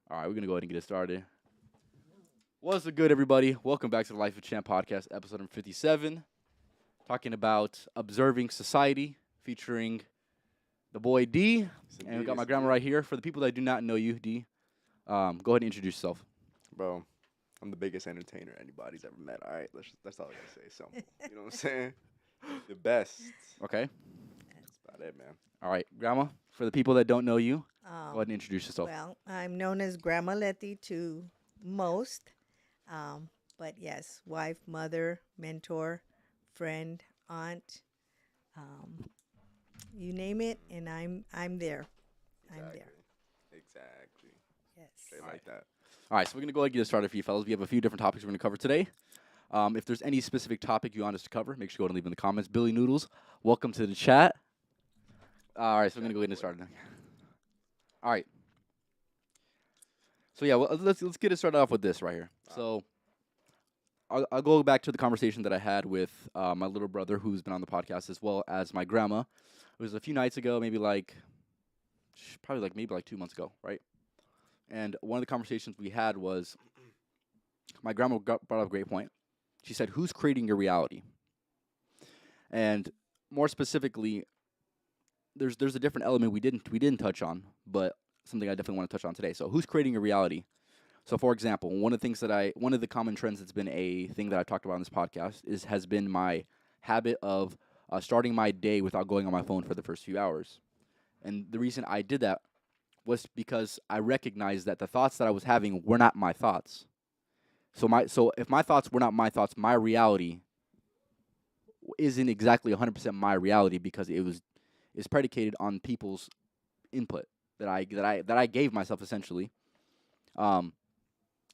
All right, we're gonna go ahead and get it started. What's the good, everybody? Welcome back to the Life of Champ podcast, episode number 57, talking about observing society, featuring the boy D, Yes, and we indeed. got my Yes, grandma indeed. right here. For the people that do not know you, D, go ahead and introduce yourself. Bro, I'm the biggest entertainer anybody's ever met. All right, that's all I gotta say. So, you know what I'm saying? The best. Okay. That's about it, man. All right, grandma. For the people that don't know you, go Um, ahead and introduce yourself. well, I'm known as Grandma Letty to most, um, but yes, wife, mother, mentor, friend, aunt, um, you name it, and I'm there. I'm Exactly. there. Exactly. Straight Yes. All right. like that. All right, so we're gonna go ahead and get it started for you fellas. We have a few different topics we're gonna cover today. If there's any specific topic you want us to cover, make sure you go ahead and leave in the comments. Billy Noodles, welcome to the chat. All right, so we're gonna go ahead and start. All right. So yeah, well, let's get it started off with this right here. So I'll go back to the conversation that I had with my little brother, who's been on the podcast, as well as my grandma. It was a few nights ago, maybe probably maybe like 2 months ago, right? And one of the conversations we had was my grandma brought up a great point. She said, "Who's creating your reality?" And more specifically, there's a different element we didn't touch on, but something I definitely want to touch on today. So, who's creating your reality? So, for example, one of the common trends that's been a thing that I've talked about on this podcast has been my habit of starting my day without going on my phone for the first few hours. And the reason I did that was because I recognized that the thoughts that I was having were not my thoughts. So if my thoughts were not my thoughts, my reality isn't exactly 100% my reality because is predicated on people's input that I gave myself essentially. Um,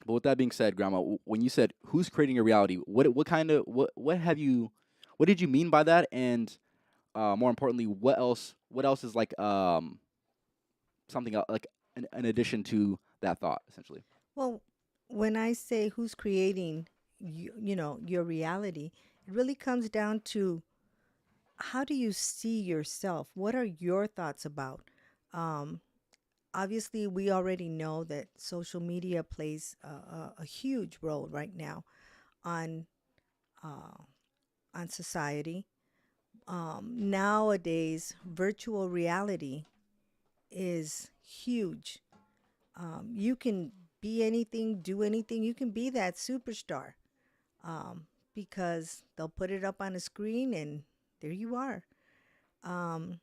but with that being said, Grandma, when you said who's creating your reality, what did you mean by that? And more importantly, what else is like something like an addition to that thought essentially? Well, when I say who's creating your reality, it really comes down to how do you see yourself? What are your thoughts about? Um, Obviously, we already know that social media plays a huge role right now on uh, on society. Nowadays, virtual reality is huge. You can be anything, do anything. You can be that superstar because they'll put it up on a screen and there you are. Um,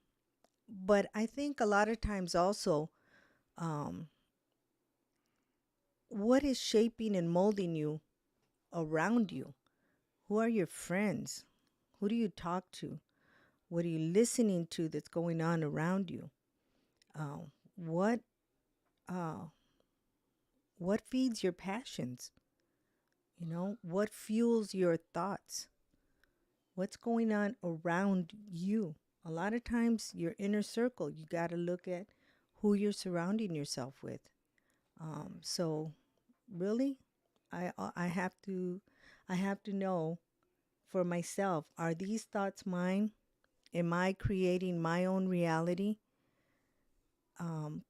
but I think a lot of times also, um, what is shaping and molding you around you? Who are your friends? Who do you talk to? What are you listening to that's going on around you? Uh, what uh, what feeds your passions? What fuels your thoughts? What's going on around you? A lot of times, your inner circle, you got to look at who you're surrounding yourself with. So, really, I have to know for myself: are these thoughts mine? Am I creating my own reality?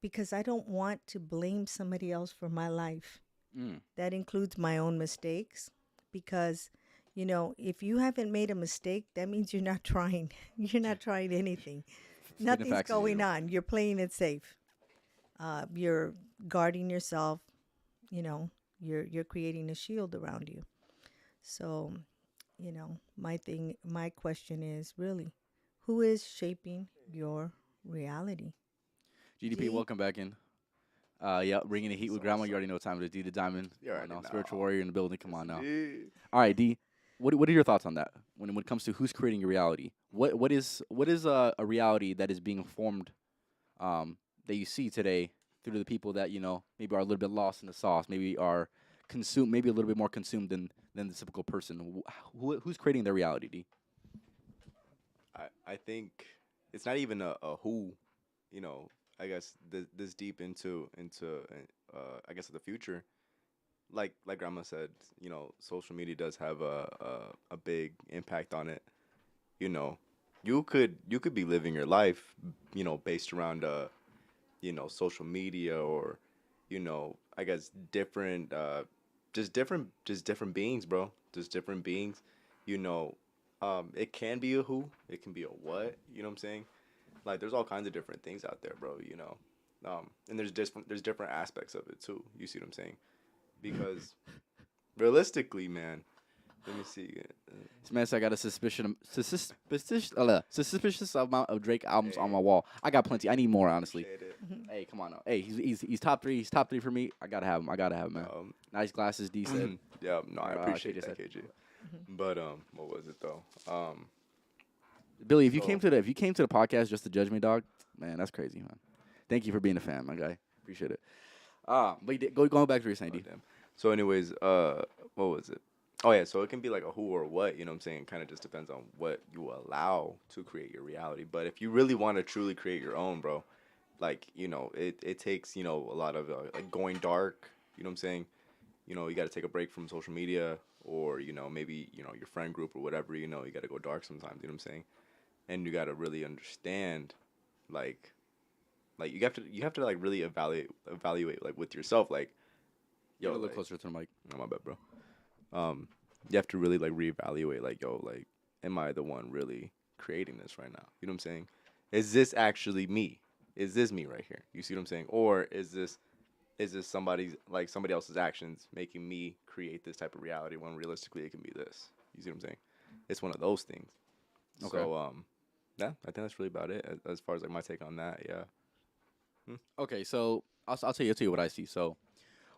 Because I don't want to blame somebody else for my life. Mm, That includes my own mistakes. Because, if you haven't made a mistake, that means you're not trying. You're not trying anything. Spitting Nothing's facts at going you. on. You're playing it safe. You're guarding yourself. You know, you're creating a shield around you. So, my question is really, who is shaping your reality? GDP, D. welcome back in. Yeah, bringing the heat with So grandma. what's You up? already know what time it is. D the diamond. You Come on already now, spiritual know. warrior in the building. Come Yes, on now. indeed. All right, D. What are your thoughts on that when it comes to who's creating your reality? What is a reality that is being formed that you see today through the people that maybe are a little bit lost in the sauce, maybe are consumed, maybe a little bit more consumed than the typical person. Who's creating their reality? D. I think it's not even a who, you know, I guess this deep into I guess the future. Like grandma said, social media does have a big impact on it. You know, you could be living your life, based around social media or I guess different, just different beings, bro. Just different beings. You know, it can be a who, it can be a what. You know what I'm saying? Like, there's all kinds of different things out there, bro. And there's different aspects of it too. You see what I'm saying? Because realistically, man, let me see. This man said I got a suspicious amount of Drake albums on my wall. I got plenty. I need more, honestly. Appreciate it. Hey, come on now. Hey, he's top three. He's top three for me. I gotta have him. Man. Nice glasses, D said. Yeah, no, I appreciate KJ that, said. KJ. But what was it though? Billy, if you So- came to the podcast just to judge me, dog, man, that's crazy, man. Thank you for being a fan, my guy. Appreciate it. But going back to what you're saying, Oh, D. damn. So, anyways, what was it? Oh yeah, so it can be like a who or what. You know what I'm saying? It kind of just depends on what you allow to create your reality. But if you really want to truly create your own, bro, like it takes a lot of like going dark. You know what I'm saying? You got to take a break from social media, or maybe your friend group or whatever. You got to go dark sometimes. You know what I'm saying? And you got to really understand, like you have to like really evaluate like with yourself, like Get a yo, little like, closer to the mic. oh, my bad, bro. You have to really like reevaluate, like, yo, like, am I the one really creating this right now? You know what I'm saying? Is this actually me? Is this me right here? You see what I'm saying? Or is this somebody else's actions making me create this type of reality when realistically it can be this? You see what I'm saying? It's one of those things. Okay. So yeah, I think that's really about it as far as like my take on that. Yeah. Okay, so I'll tell you what I see. So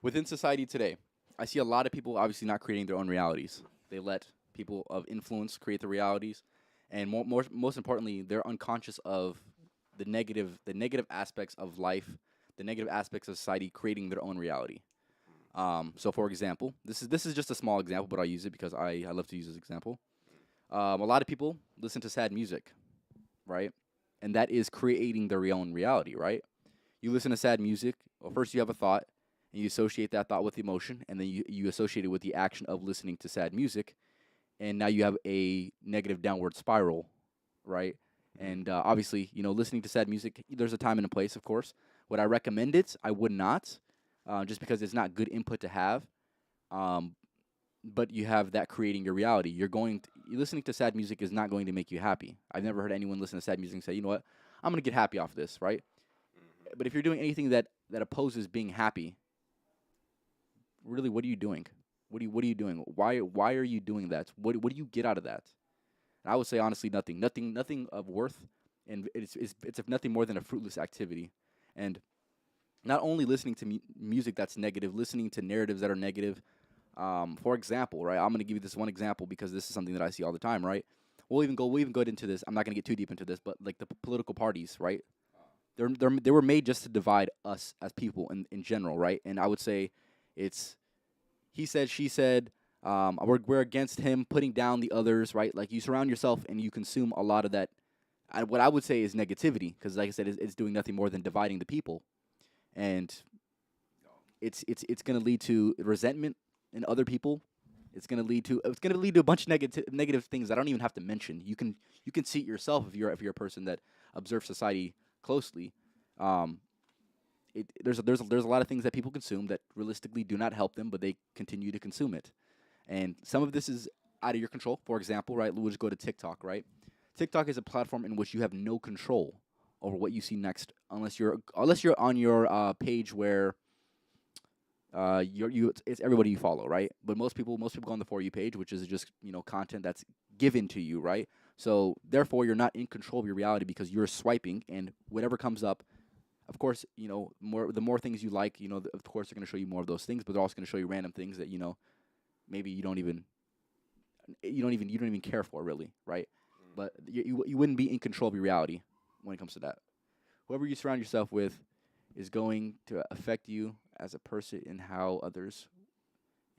within society today, I see a lot of people obviously not creating their own realities. They let people of influence create the realities, and most importantly, they're unconscious of the negative aspects of life, the negative aspects of society creating their own reality. So for example, this is just a small example, but I'll use it because I love to use this example. A lot of people listen to sad music, right? And that is creating their own reality, right? You listen to sad music. Well, first you have a thought, and you associate that thought with emotion, and then you associate it with the action of listening to sad music, and now you have a negative downward spiral, right? And obviously, listening to sad music, there's a time and a place, of course. Would I recommend it? I would not, just because it's not good input to have. But you have that creating your reality. Listening to sad music is not going to make you happy. I've never heard anyone listen to sad music and say, you know what, I'm going to get happy off of this, right? But if you're doing anything that opposes being happy, really, what are you doing? What are you doing? Why are you doing that? What do you get out of that? And I would say honestly, nothing of worth, and it's if nothing more than a fruitless activity. And not only listening to music that's negative, listening to narratives that are negative. For example, right? I'm going to give you this one example because this is something that I see all the time, right? We'll even go into this. I'm not going to get too deep into this, but like the political parties, right? They were made just to divide us as people in general, right? And I would say it's he said, she said. We're against him putting down the others, right? Like you surround yourself and you consume a lot of that. What I would say is negativity, because like I said, it's doing nothing more than dividing the people, and it's going to lead to resentment in other people. It's going to lead to a bunch of negative things I don't even have to mention. You can see it yourself if you're a person that observes society closely. There's a lot of things that people consume that realistically do not help them, but they continue to consume it. And some of this is out of your control. For example, right, we'll just go to TikTok, right? TikTok is a platform in which you have no control over what you see next, unless you're on your page where it's everybody you follow, right? But most people go on the For You page, which is just content that's given to you, right? So therefore, you're not in control of your reality because you're swiping, and whatever comes up. Of course, the more things you like, of course they're going to show you more of those things, but they're also going to show you random things that maybe you don't even care for, really, right? But you wouldn't be in control of your reality when it comes to that. Whoever you surround yourself with is going to affect you as a person in how others,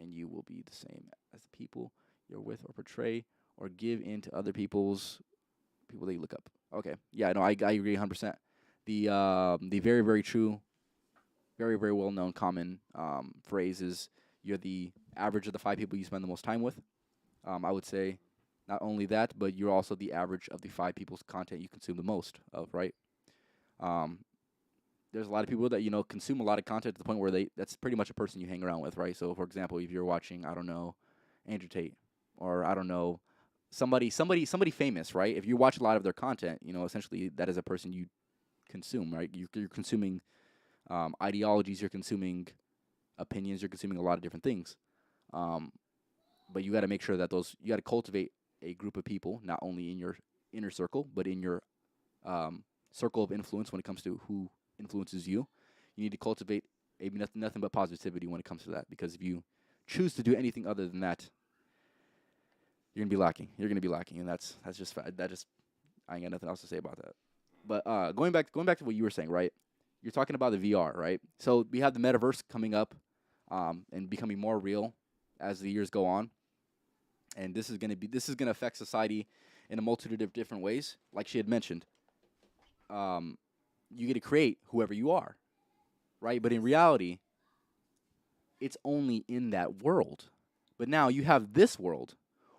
and you will be the same as the people you're with or portray or give in to other people that you look up. Okay, yeah, no, I agree 100%. The very, very true, very, very well known common phrase is you're the average of the 5 people you spend the most time with. I would say not only that, but you're also the average of the 5 people's content you consume the most of, right? there's a lot of people that consume a lot of content to the point where that's pretty much a person you hang around with, right? So, for example, if you're watching, I don't know, Andrew Tate, or I don't know, somebody famous, right? If you watch a lot of their content, essentially that is a person you consume, right? You're consuming ideologies, you're consuming opinions, you're consuming a lot of different things. Um, but you got to make sure that you got to cultivate a group of people, not only in your inner circle, but in your circle of influence when it comes to who influences you. You need to cultivate nothing but positivity when it comes to that, because if you choose to do anything other than that, you're gonna be lacking. You're gonna be lacking, and that's just I ain't got nothing else to say about that. But going back to what you were saying, right? You're talking about the VR, right? So we have the metaverse coming up, and becoming more real as the years go on, and this is gonna affect society in a multitude of different ways. Like she had mentioned, you get to create whoever you are, right? But in reality, it's only in that world. But now you have this world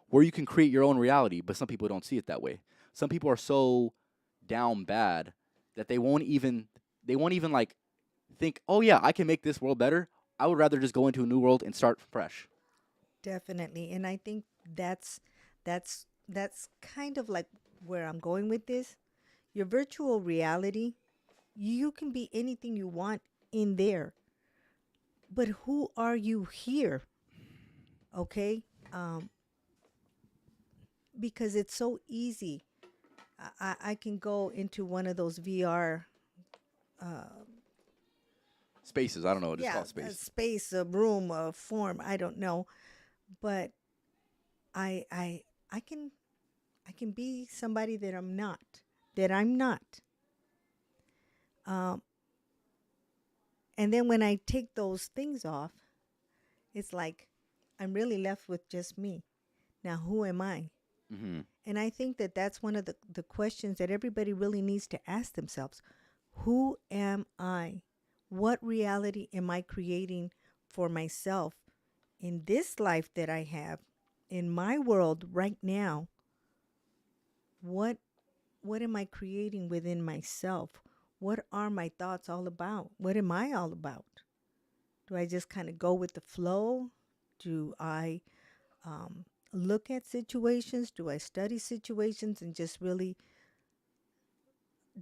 where you can create your own reality, but some people don't see it that way. Some people are so down bad that they won't even like think, "Oh yeah, I can make this world better." I would rather just go into a new world and start fresh. Definitely. And I think that's kind of like where I'm going with this. Your virtual reality, you can be anything you want in there. But who are you here? Okay? Um, because it's so easy. I can go into one of those VR, Spaces, I don't know, just yeah, call it a space. space, a room, a form, I don't know. But I I I can be somebody that I'm not. That I'm not. Um, and then when I take those things off, it's like I'm really left with just me. Now, who am I? Mm-hmm. And I think that that's one of the questions that everybody really needs to ask themselves. Who am I? What reality am I creating for myself in this life that I have, in my world right now? What what am I creating within myself? What are my thoughts all about? What am I all about? Do I just kind of go with the flow? Do I look at situations? Do I study situations and just really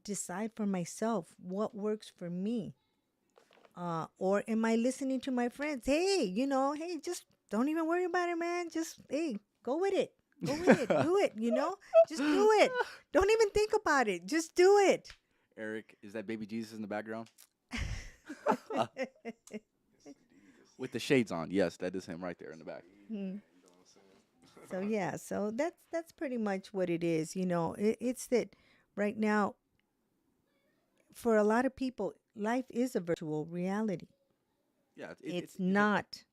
decide for myself what works for me? Or am I listening to my friends? Hey, hey, just don't even worry about it, man. Just, hey, go with it. Go with it. Do it, Just do it. Don't even think about it. Just do it. Eric, is that baby Jesus in the background? With the shades on. Yes, that is him right there in the back. Hmm. So yeah, so that's pretty much what it is. It's that right now for a lot of people, life is a virtual reality. Yeah, It's not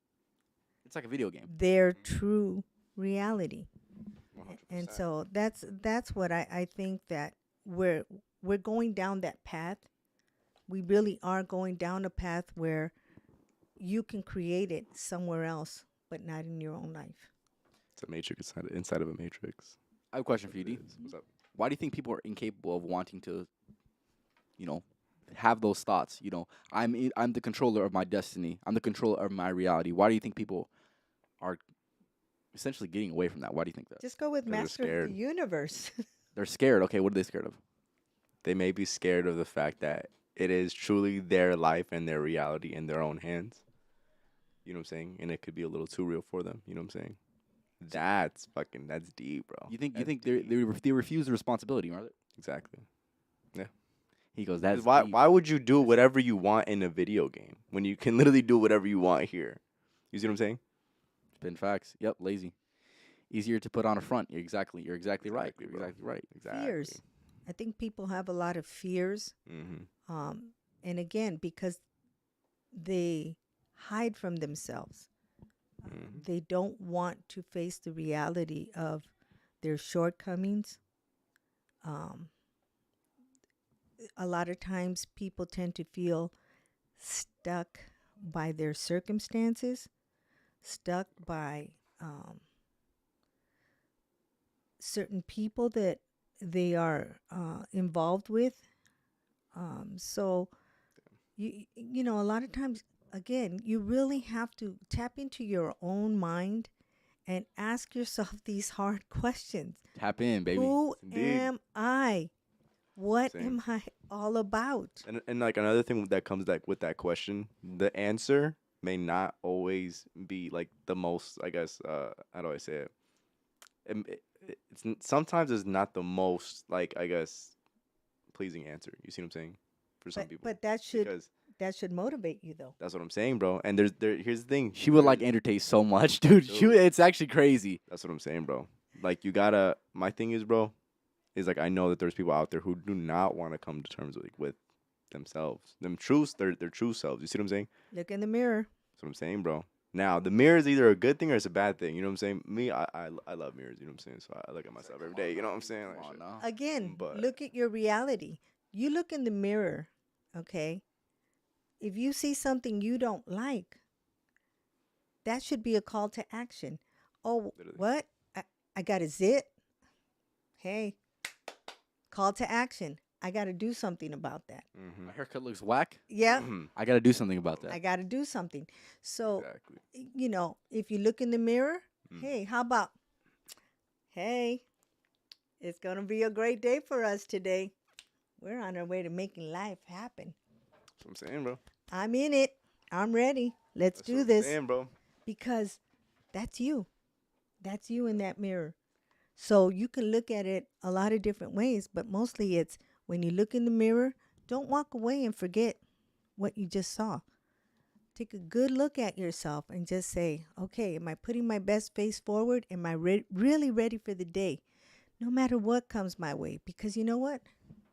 it's like a video game. their true reality. And 100%. so that's what I think that we're going down that path. We really are going down a path where you can create it somewhere else, but not in your own life. It's a matrix inside of a matrix. I have a question for you, That's what D. it is. What's up? Why do you think people are incapable of wanting to, you know, have those thoughts? I'm the controller of my destiny. I'm the controller of my reality. Why do you think people are essentially getting away from that? Why do you think that? Just go with 'Cause they're Master of the scared. Universe. They're scared. Okay, what are they scared of? They may be scared of the fact that it is truly their life and their reality in their own hands. You know what I'm saying? And it could be a little too real for them. You know what I'm saying? That's deep, bro. You think That's they refuse the responsibility, right? exactly. Yeah. He goes, 'Cause that's why deep. why would you do whatever you want in a video game when you can literally do whatever you want here? You see what I'm saying? Spin facts. Yep, lazy. Easier to put on a front. You're exactly right. Exactly, You're bro. exactly right. Exactly. Fears. I think people have a lot of fears. Mm-hmm. And again, because they hide from themselves. Mm-hmm. They don't want to face the reality of their shortcomings. Um, a lot of times people tend to feel stuck by their circumstances, stuck by certain people that they are involved with. So You know, a lot of times, again, you really have to tap into your own mind and ask yourself these hard questions. Tap in, baby. Who Indeed. am I? What Same. am I all about? And like another thing that comes like with that question, the answer may not always be like the most, I guess, how do I say it? Sometimes it's not the most like, I guess, pleasing answer. You see what I'm saying? For some But people. but Because that should motivate you though. that's what I'm saying, bro. And here's the thing. She would like Andrew Tate so much, dude. Dude. It's actually crazy. That's what I'm saying, bro. Like you gotta. My thing is, bro, is like I know that there's people out there who do not want to come to terms with themselves, their true selves. You see what I'm saying? Look in the mirror. That's what I'm saying, bro. Now the mirror is either a good thing or it's a bad thing. You know what I'm saying? Me, I love mirrors. You know what I'm saying? So I look at myself every day. You know what I'm saying? Like, Come on shit. now. Again, But look at your reality. You look in the mirror, okay? If you see something you don't like, that should be a call to action. Oh, Literally. what? I got to zit. Hey, call to action. I got to do something about that. Mm-hmm. My haircut looks whack. Yeah, I got to do something about I that. got to do something. So, Exactly. you know, if you look in the mirror, Mm. hey, how about, hey, it's going to be a great day for us today. We're on our way to making life happen. That's what I'm saying, bro. I'm in it. I'm ready. Let's That's do what I'm this. saying, bro. Because that's you. That's you in that mirror. So you can look at it a lot of different ways, but mostly it's when you look in the mirror, don't walk away and forget what you just saw. Take a good look at yourself and just say, okay, am I putting my best face forward? Am I really ready for the day? No matter what comes my way. Because you know what?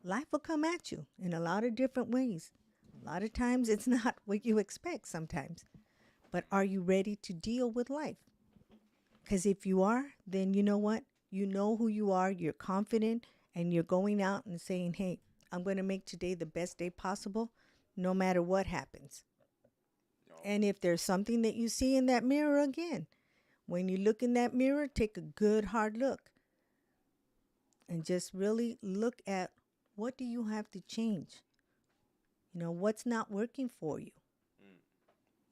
Life will come at you in a lot of different ways. A lot of times it's not what you expect sometimes. But are you ready to deal with life? Because if you are, then you know what? You know who you are, you're confident, and you're going out and saying, hey, I'm going to make today the best day possible, no matter what happens. And if there's something that you see in that mirror again, when you look in that mirror, take a good hard look. And just really look at what do you have to change? You know, what's not working for you?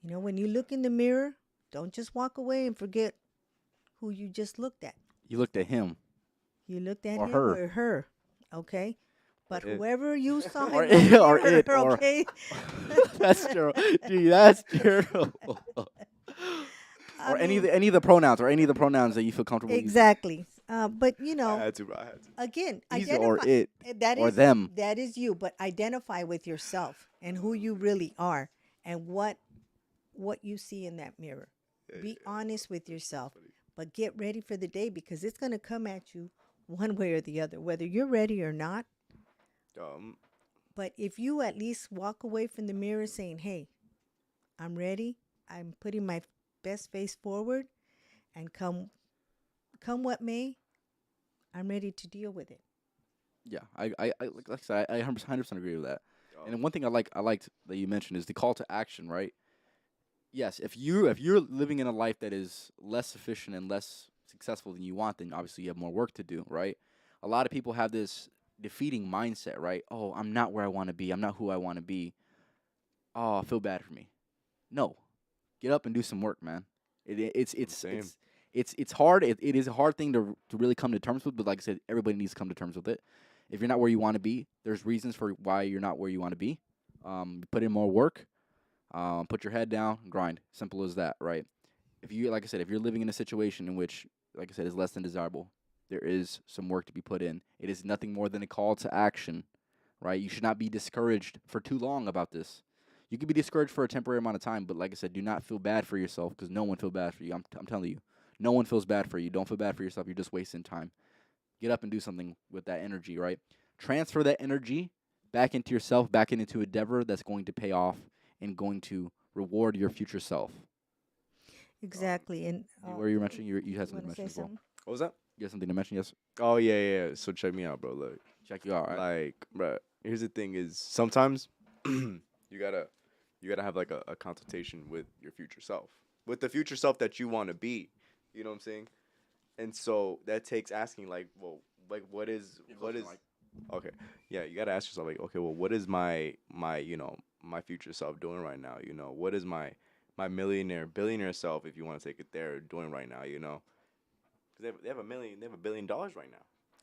You know, when you look in the mirror, don't just walk away and forget who you just looked at. You looked at him. You looked at Or him her. or her, okay? But it. whoever you saw Or in that it, mirror, or it, or okay? that's terrible, dude. That's terrible. I Or mean, any of the pronouns, or any of the pronouns that you feel comfortable using. exactly. But you I know, had to, bro. I had to. again, Either or identify. it, That or is them. that is you, but identify with yourself and who you really are and what you see in that mirror. Be honest with yourself, but get ready for the day because it's going to come at you one way or the other, whether you're ready or not. But if you at least walk away from the mirror saying, hey, I'm ready, I'm putting my best face forward, and come what may, I'm ready to deal with it. Yeah, like I said, I 100% agree with that. And then one thing I liked that you mentioned is the call to action, right? Yes, if you're living in a life that is less sufficient and less successful than you want, then obviously you have more work to do, right? A lot of people have this defeating mindset, right? Oh, I'm not where I want to be. I'm not who I want to be. Oh, I feel bad for me. No, get up and do some work, man. Same. It's hard. It is a hard thing to really come to terms with. But like I said, everybody needs to come to terms with it. If you're not where you want to be, there's reasons for why you're not where you want to be. Put in more work. Put your head down, grind. Simple as that, right? If you, like I said, if you're living in a situation in which, like I said, is less than desirable, there is some work to be put in. It is nothing more than a call to action, right? You should not be discouraged for too long about this. You can be discouraged for a temporary amount of time, but like I said, do not feel bad for yourself because no one feels bad for you. I'm telling you, no one feels bad for you. Don't feel bad for yourself. You're just wasting time. Get up and do something with that energy, right? Transfer that energy back into yourself, back into endeavor that's going to pay off and going to reward your future self. Exactly. And Where you mentioning you had you something to want to say mention as well. something? What was that? You had something to mention, yes? Oh yeah. So check me out, bro. Look, Check you out, right? like, bro. Here's the thing: is sometimes you gotta have like a consultation with your future self, with the future self that you want to be. You know what I'm saying? And so that takes asking, like, well, like, what is? Okay, yeah, you gotta ask yourself, like, okay, well, what is my my future self doing right now? You know, what is my billionaire self, if you want to take it there, doing right now? You know, because they have $1 billion right now.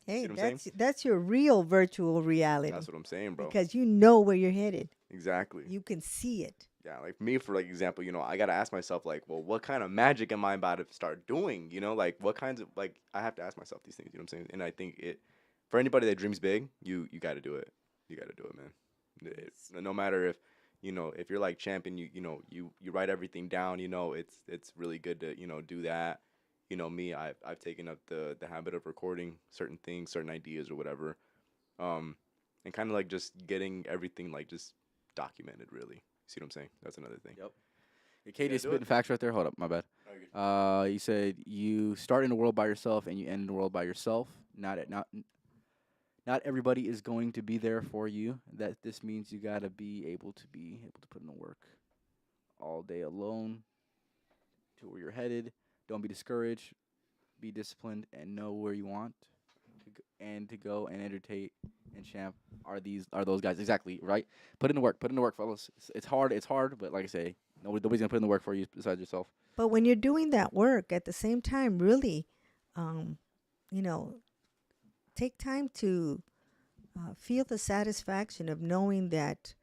Hey, See what I'm saying? that's your real virtual reality. That's what I'm saying, bro. Because you know where you're headed. Exactly. You can see it. Yeah, like me, for like example, you know, I gotta ask myself, like, well, what kind of magic am I about to start doing? You know, like what kinds of, like, I have to ask myself these things. You know what I'm saying? And I think for anybody that dreams big, you got to do it. You got to do it, man. No matter if, you know, if you're like champion, you write everything down. You know, it's really good to, you know, do that. You know, me, I've taken up the habit of recording certain things, certain ideas or whatever, and kind of like just getting everything like just documented, really. See what I'm saying? That's another thing. Yep. Katie do is spitting facts right there. Hold up, my bad. You said you start in the world by yourself and you end in the world by yourself. Not everybody is going to be there for you. That this means you gotta be able to put in the work all day alone to where you're headed. Don't be discouraged. Be disciplined and know where you want to go and entertain and champ are those guys. Exactly, right? Put in the work, fellas. It's hard, but like I say, nobody's gonna put in the work for you besides yourself. But when you're doing that work at the same time, really, you know, take time to feel the satisfaction of knowing that,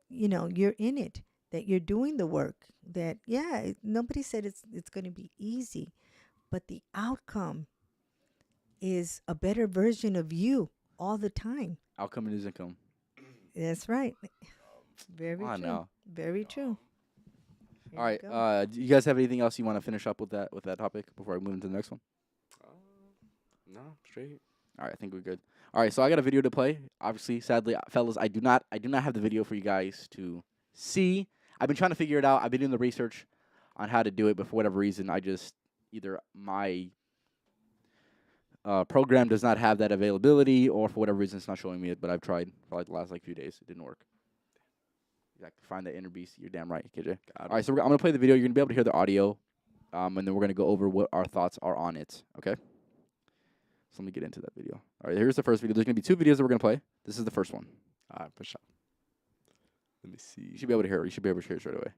you know, you're in it, that you're doing the work, that, yeah, nobody said it's going to be easy, but the outcome is a better version of you all the time. Outcome is income. That's right. Very Come on true. now. Very true. Here All we right. go. Do you guys have anything else you want to finish up with that topic before I move into the next one? No, straight. All right, I think we're good. All right, so I got a video to play. Obviously, sadly, fellas, I do not have the video for you guys to see. I've been trying to figure it out. I've been doing the research on how to do it, but for whatever reason, I just either my program does not have that availability, or for whatever reason, it's not showing me it. But I've tried for like the last few days. It didn't work. Exactly. Find that inner beast. You're damn right, KJ. All right, so I'm gonna play the video. You're gonna be able to hear the audio, and then we're gonna go over what our thoughts are on it. Okay. So let me get into that video. All right, here's the first video. There's going to be 2 videos that we're going to play. This is the first one. All right, for sure. Let me see. You should be able to hear it. You should be able to hear it straight away.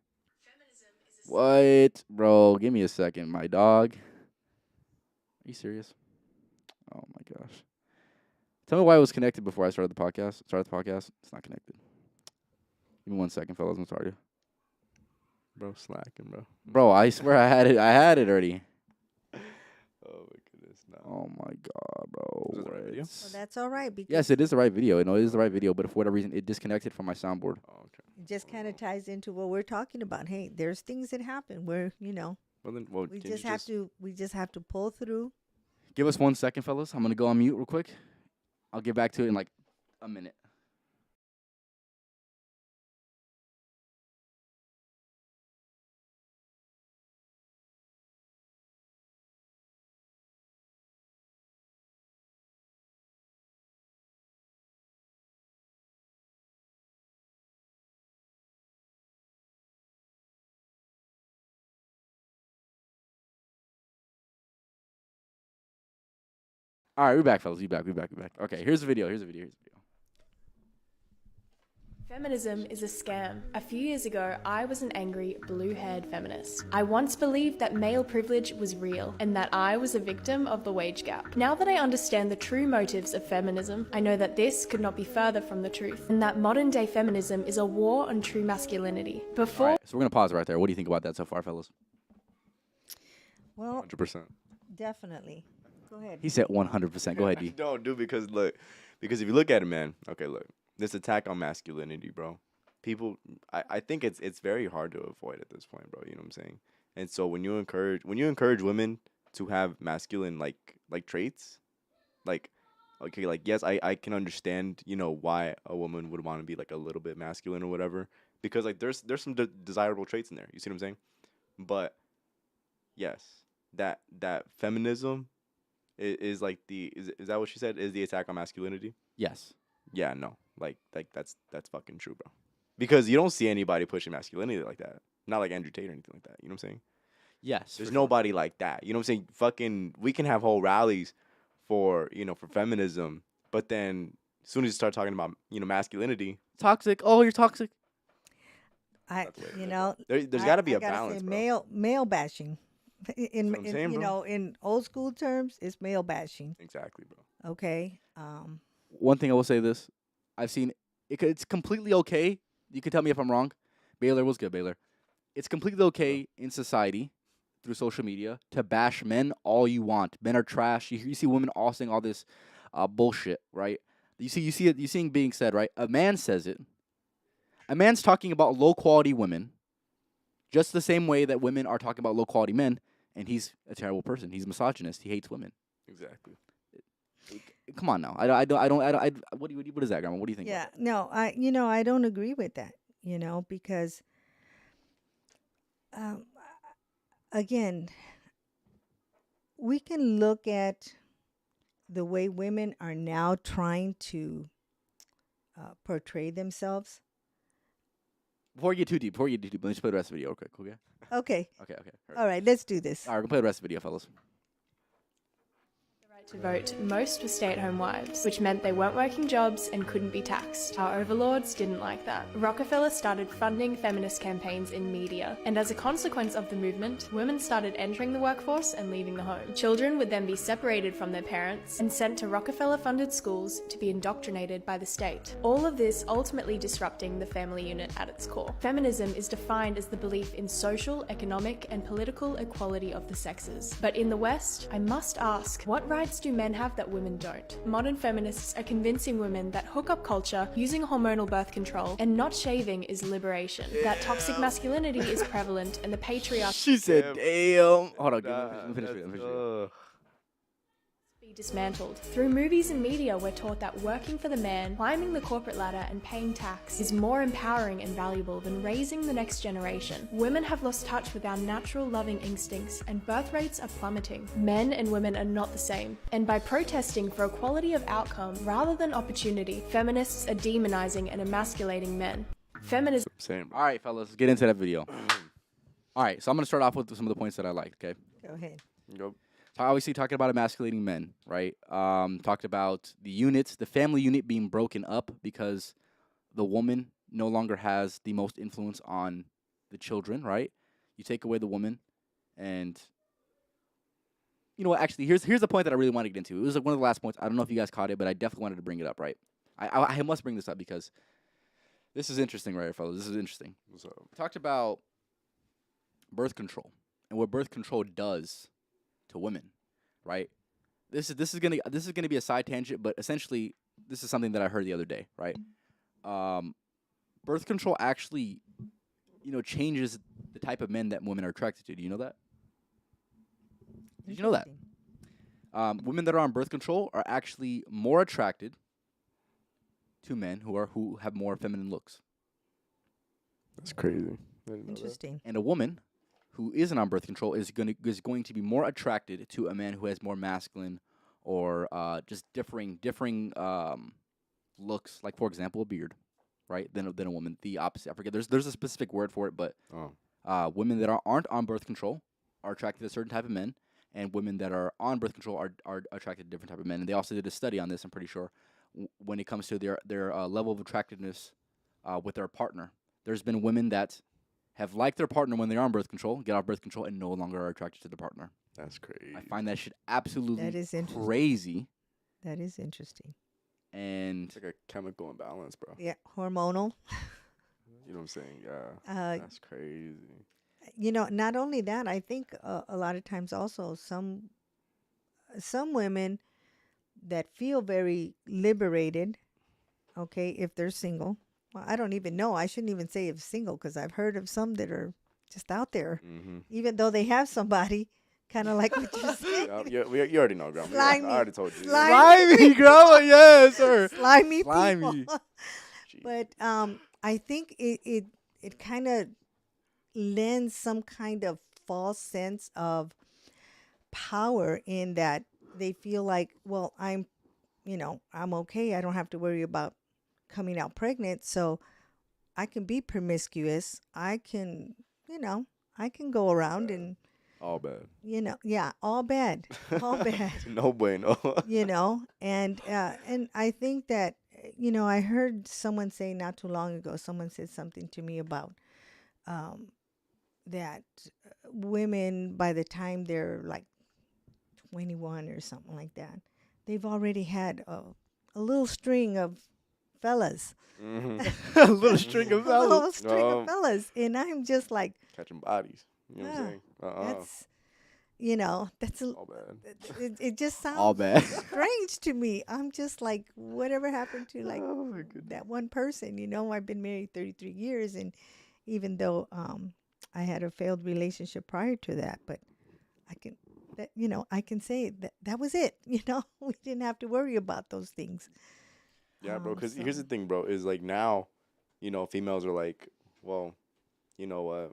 What? Bro, give me a second, my dog. Are you serious? Oh, my gosh. Tell me why it was connected before I started the podcast. It's not connected. Give me 1 second, fellas. I'm sorry. Bro, slacking, bro. Bro, I swear I had it already. Oh, my goodness. No. Oh, my God, bro. Is this the right video? Well, that's all right. Because Yes, it is the right video. No, it is the right video, but for whatever reason, it disconnected from my soundboard. Oh, okay. it just kind of ties into what we're talking about. Hey, there's things that happen where, you know, Well, then, we just have to pull through. Give us 1 second, fellas. I'm going to go on mute real quick. I'll get back to it in like a minute. All right, we're back, fellas. We're back. Okay, here's the video. Feminism is a scam. A few years ago, I was an angry, blue-haired feminist. I once believed that male privilege was real and that I was a victim of the wage gap. Now that I understand the true motives of feminism, I know that this could not be further from the truth, and that modern-day feminism is a war on true masculinity. Before All right, so we're going to pause right there. What do you think about that so far, fellas? Well, 100%. definitely. Go ahead. He said 100%. Go ahead, D. No, dude, because if you look at it, man, okay, look, this attack on masculinity, bro. People, I think it's very hard to avoid at this point, bro. You know what I'm saying? And so when you encourage women to have masculine like traits, like, okay, like, yes, I can understand, you know, why a woman would want to be like a little bit masculine or whatever, because like there's some desirable traits in there. You see what I'm saying? But yes, that feminism is like is that what she said? Is the attack on masculinity? Yes. Yeah, no. Like that's fucking true, bro. Because you don't see anybody pushing masculinity like that. Not like Andrew Tate or anything like that. You know what I'm saying? Yes. There's nobody like that. You know what I'm saying? Fucking, we can have whole rallies for feminism, but then as soon as you start talking about, masculinity, Toxic. Oh, you're toxic. That's the way to you look know, at it. There's got to be I a gotta balance, say bro. male bashing. In, That's what I'm saying, you bro. know, in old school terms, it's male bashing. Exactly, bro. Okay. One thing I will say this: I've seen it's completely okay. You can tell me if I'm wrong. Baylor was good, Baylor. It's completely okay in society through social media to bash men all you want. Men are trash. You see women all saying all this bullshit, right? You seeing being said, right? A man says it. A man's talking about low quality women, just the same way that women are talking about low quality men, and he's a terrible person. He's a misogynist. He hates women. Exactly. Come on now. What is that, Grandma? What do you think? Yeah. About that? No, I don't agree with that. Because um, again, we can look at the way women are now trying to portray themselves. Before you get too deep, let's play the rest of the video real quick, okay? Okay. Okay. All right. Let's do this. All right, we're gonna play the rest of the video, fellas. To vote, most were stay-at-home wives, which meant they weren't working jobs and couldn't be taxed. Our overlords didn't like that. Rockefeller started funding feminist campaigns in media, and as a consequence of the movement, women started entering the workforce and leaving the home. Children would then be separated from their parents and sent to Rockefeller-funded schools to be indoctrinated by the state. All of this ultimately disrupting the family unit at its core. Feminism is defined as the belief in social, economic, and political equality of the sexes. But in the West, I must ask, what rights do men have that women don't? Modern feminists are convincing women that hookup culture, using hormonal birth control, and not shaving is liberation. That toxic masculinity is prevalent and the patriarchy She said, "Damn." Hold on, let me finish. be dismantled. Through movies and media, we're taught that working for the man, climbing the corporate ladder, and paying tax is more empowering and valuable than raising the next generation. Women have lost touch with our natural loving instincts, and birth rates are plummeting. Men and women are not the same. And by protesting for equality of outcome rather than opportunity, feminists are demonizing and emasculating men. Feminism. Same, bro. All right, fellas, let's get into that video. All right, so I'm gonna start off with some of the points that I liked. Okay. Go ahead. Yup. So obviously talking about emasculating men, right? Talked about the units, the family unit being broken up because the woman no longer has the most influence on the children, right? You take away the woman, and you know what? Actually, here's the point that I really wanted to get into. It was like one of the last points. I don't know if you guys caught it, but I definitely wanted to bring it up, right? I must bring this up because this is interesting, right, fellas? This is interesting. What's up? We talked about birth control and what birth control does to women, right? This is gonna be a side tangent, but essentially this is something that I heard the other day, right? Birth control actually, changes the type of men that women are attracted to. Do you know that? Did you know that? Women that are on birth control are actually more attracted to men who have more feminine looks. That's crazy. I didn't know that. Interesting. And a woman who isn't on birth control is going to be more attracted to a man who has more masculine or just differing looks. Like, for example, a beard, right? Than a woman. The opposite. I forget. There's a specific word for it, but women that aren't on birth control are attracted to a certain type of men, and women that are on birth control are attracted to different type of men. And they also did a study on this. I'm pretty sure when it comes to their level of attractiveness with their partner. There's been women that have liked their partner when they're on birth control, get off birth control, and no longer are attracted to the partner. That's crazy. I find that shit absolutely That is interesting. crazy. That is interesting. And It's like a chemical imbalance, bro. Yeah, hormonal. You know what I'm saying? Yeah. That's crazy. Not only that, I think a lot of times also some women that feel very liberated, okay, if they're single. Well, I don't even know. I shouldn't even say if single because I've heard of some that are just out there, even though they have somebody, kind of like what you said. You already know, Grandma. Slimy. I already told you. slimy, grandma, yes, sir. Slimy Slimy. people. But I think it kind of lends some kind of false sense of power in that they feel like, well, I'm okay. I don't have to worry about coming out pregnant, so I can be promiscuous. I can go around and All bad. all bad, all bad. No bueno. And I think that I heard someone say not too long ago. Someone said something to me about that women, by the time they're like 21 or something like that, they've already had a little string of fellas. Mm-hmm. A little string of A little fellas. string of fellas. And I'm just like, Catching bodies. You know what I'm saying? that's, that's All bad. it just sounds All bad. strange to me. I'm just like, whatever happened to like Oh my goodness. that one person? I've been married 33 years, and even though I had a failed relationship prior to that, but I can say that was it. We didn't have to worry about those things. Yeah, bro. Because here's So- the thing, bro. Is like now, females are like, well, you know what?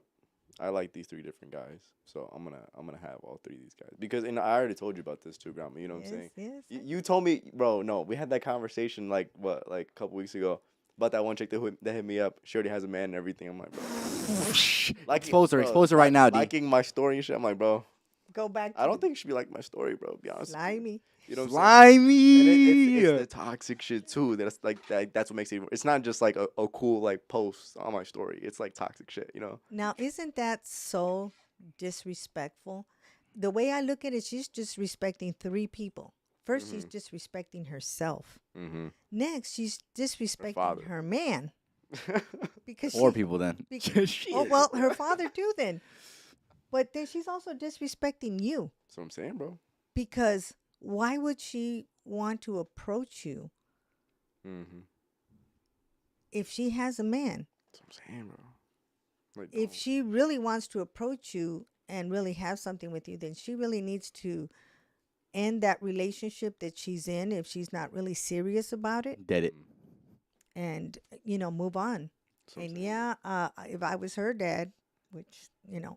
I like these 3 different guys, so I'm gonna have all 3 of these guys. Because and I already told you about this too, Grandma. You know what I'm saying? Yes. You told me, bro. No, we had that conversation like a couple weeks ago about that one chick that hit me up. She already has a man and everything. I'm like, bro. Expose her right now, D. Liking my story and shit. I'm like, bro. Go back. I don't think she be like my story, bro. To be honest. with you. Slimy. You know what I'm saying? Slimy. And it's the toxic shit too. That's like that's what makes it. It's not just like a cool like post on my story. It's like toxic shit. Now, isn't that so disrespectful? The way I look at it, she's disrespecting 3 people. First, she's disrespecting herself. Mm-hmm. Next, she's disrespecting father. her man because 4 people then. her father too. Then, but then she's also disrespecting you That's what I'm saying, bro. because why would she want to approach you Mm-hmm. if she has a man? That's what I'm saying, bro. Like, If don't. she really wants to approach you and really have something with you, then she really needs to end that relationship that she's in if she's not really serious about it, Dead it. and move on. That's what I'm And saying. yeah, if I was her dad, which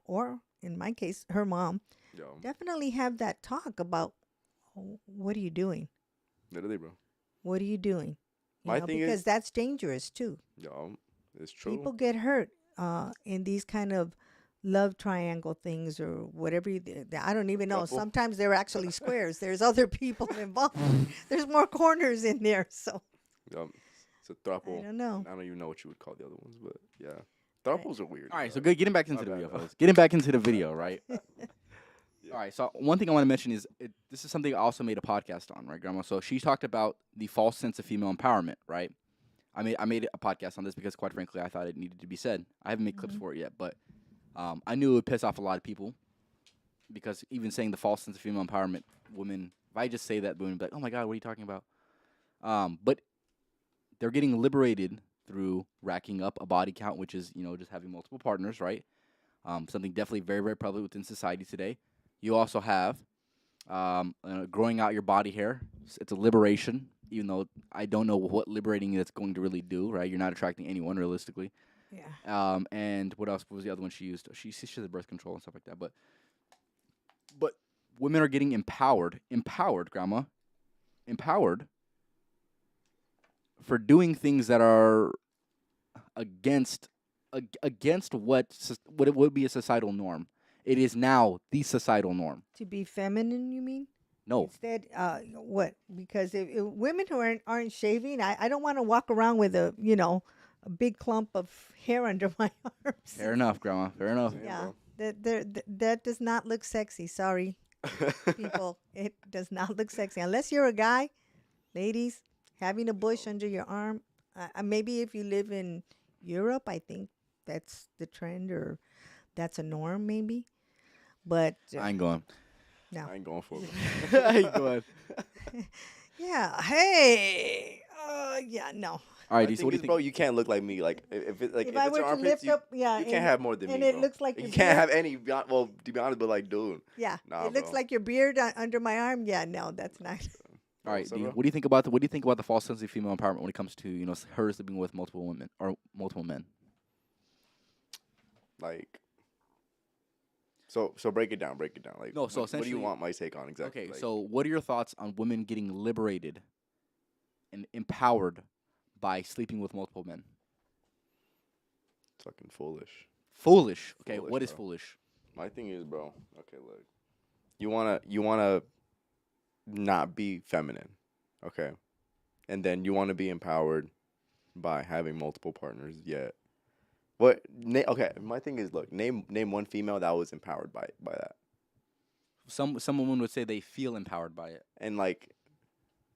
or in my case her mom, Yo, definitely have that talk about, oh, what are you doing? literally, bro. What are you doing? My thing because is, that's dangerous too. yo, it's true. People get hurt in these kind of love triangle things or whatever. I don't even know. Couple. Sometimes they're actually squares. There's other people involved. There's more corners in there. So Yo, it's a throuple. I don't know. I don't even know what you would call the other ones, but yeah, throuples are weird. All right, so dog. good. Getting back into My the bad, video, bro. fellas. Getting back into the video, right? Yeah. All right. So one thing I want to mention is this is something I also made a podcast on, right, Grandma? So she talked about the false sense of female empowerment, right? I made a podcast on this because, quite frankly, I thought it needed to be said. I haven't made clips for it yet, but I knew it would piss off a lot of people because even saying the false sense of female empowerment, women, if I just say that, women would be like, oh my God, what are you talking about? But they're getting liberated through racking up a body count, which is, just having multiple partners, right? Something definitely very, very prevalent within society today. You also have growing out your body hair. It's a liberation, even though I don't know what liberating it's going to really do, right? You're not attracting anyone realistically. yeah. And what else? What was the other one she used? She had birth control and stuff like that. But women are getting empowered, Grandma, empowered for doing things that are against what it would be a societal norm. It is now the societal norm. To be feminine, you mean? No, Instead, what? Because if women who aren't shaving, I don't want to walk around with a big clump of hair under my arms. fair enough, Grandma. Fair enough. Yeah, bro. that does not look sexy. Sorry, people, it does not look sexy unless you're a guy. Ladies, having a bush under your arm. Maybe if you live in Europe, I think that's the trend or that's a norm, maybe. But I ain't going. no. I ain't going for it. I ain't going. Yeah. Hey. Yeah. No. All right, My D, so thing what do you is, think? bro, you can't look like me. Like if I it's were your to armpits, lift you, up, yeah, you can't have more than and me, it bro. looks like you your can't beard. have any. Well, to be honest, but like, dude. Yeah. Nah, it looks bro. like your beard under my arm. Yeah. No, that's not. All right, So, D, bro? what do you think about the false sense of female empowerment when it comes to her sleeping with multiple women or multiple men? Like, so break it down. Like, No, so what do you essentially- want my take on exactly? Okay, Like, so what are your thoughts on women getting liberated and empowered by sleeping with multiple men? fucking foolish. Foolish. Okay, Foolish, what is bro. foolish? My thing is, bro. Okay, look. You wanna not be feminine, okay, and then you want to be empowered by having multiple partners. Yet, What? Okay, my thing is, look, name one female that was empowered by that, Some women would say they feel empowered by it. and like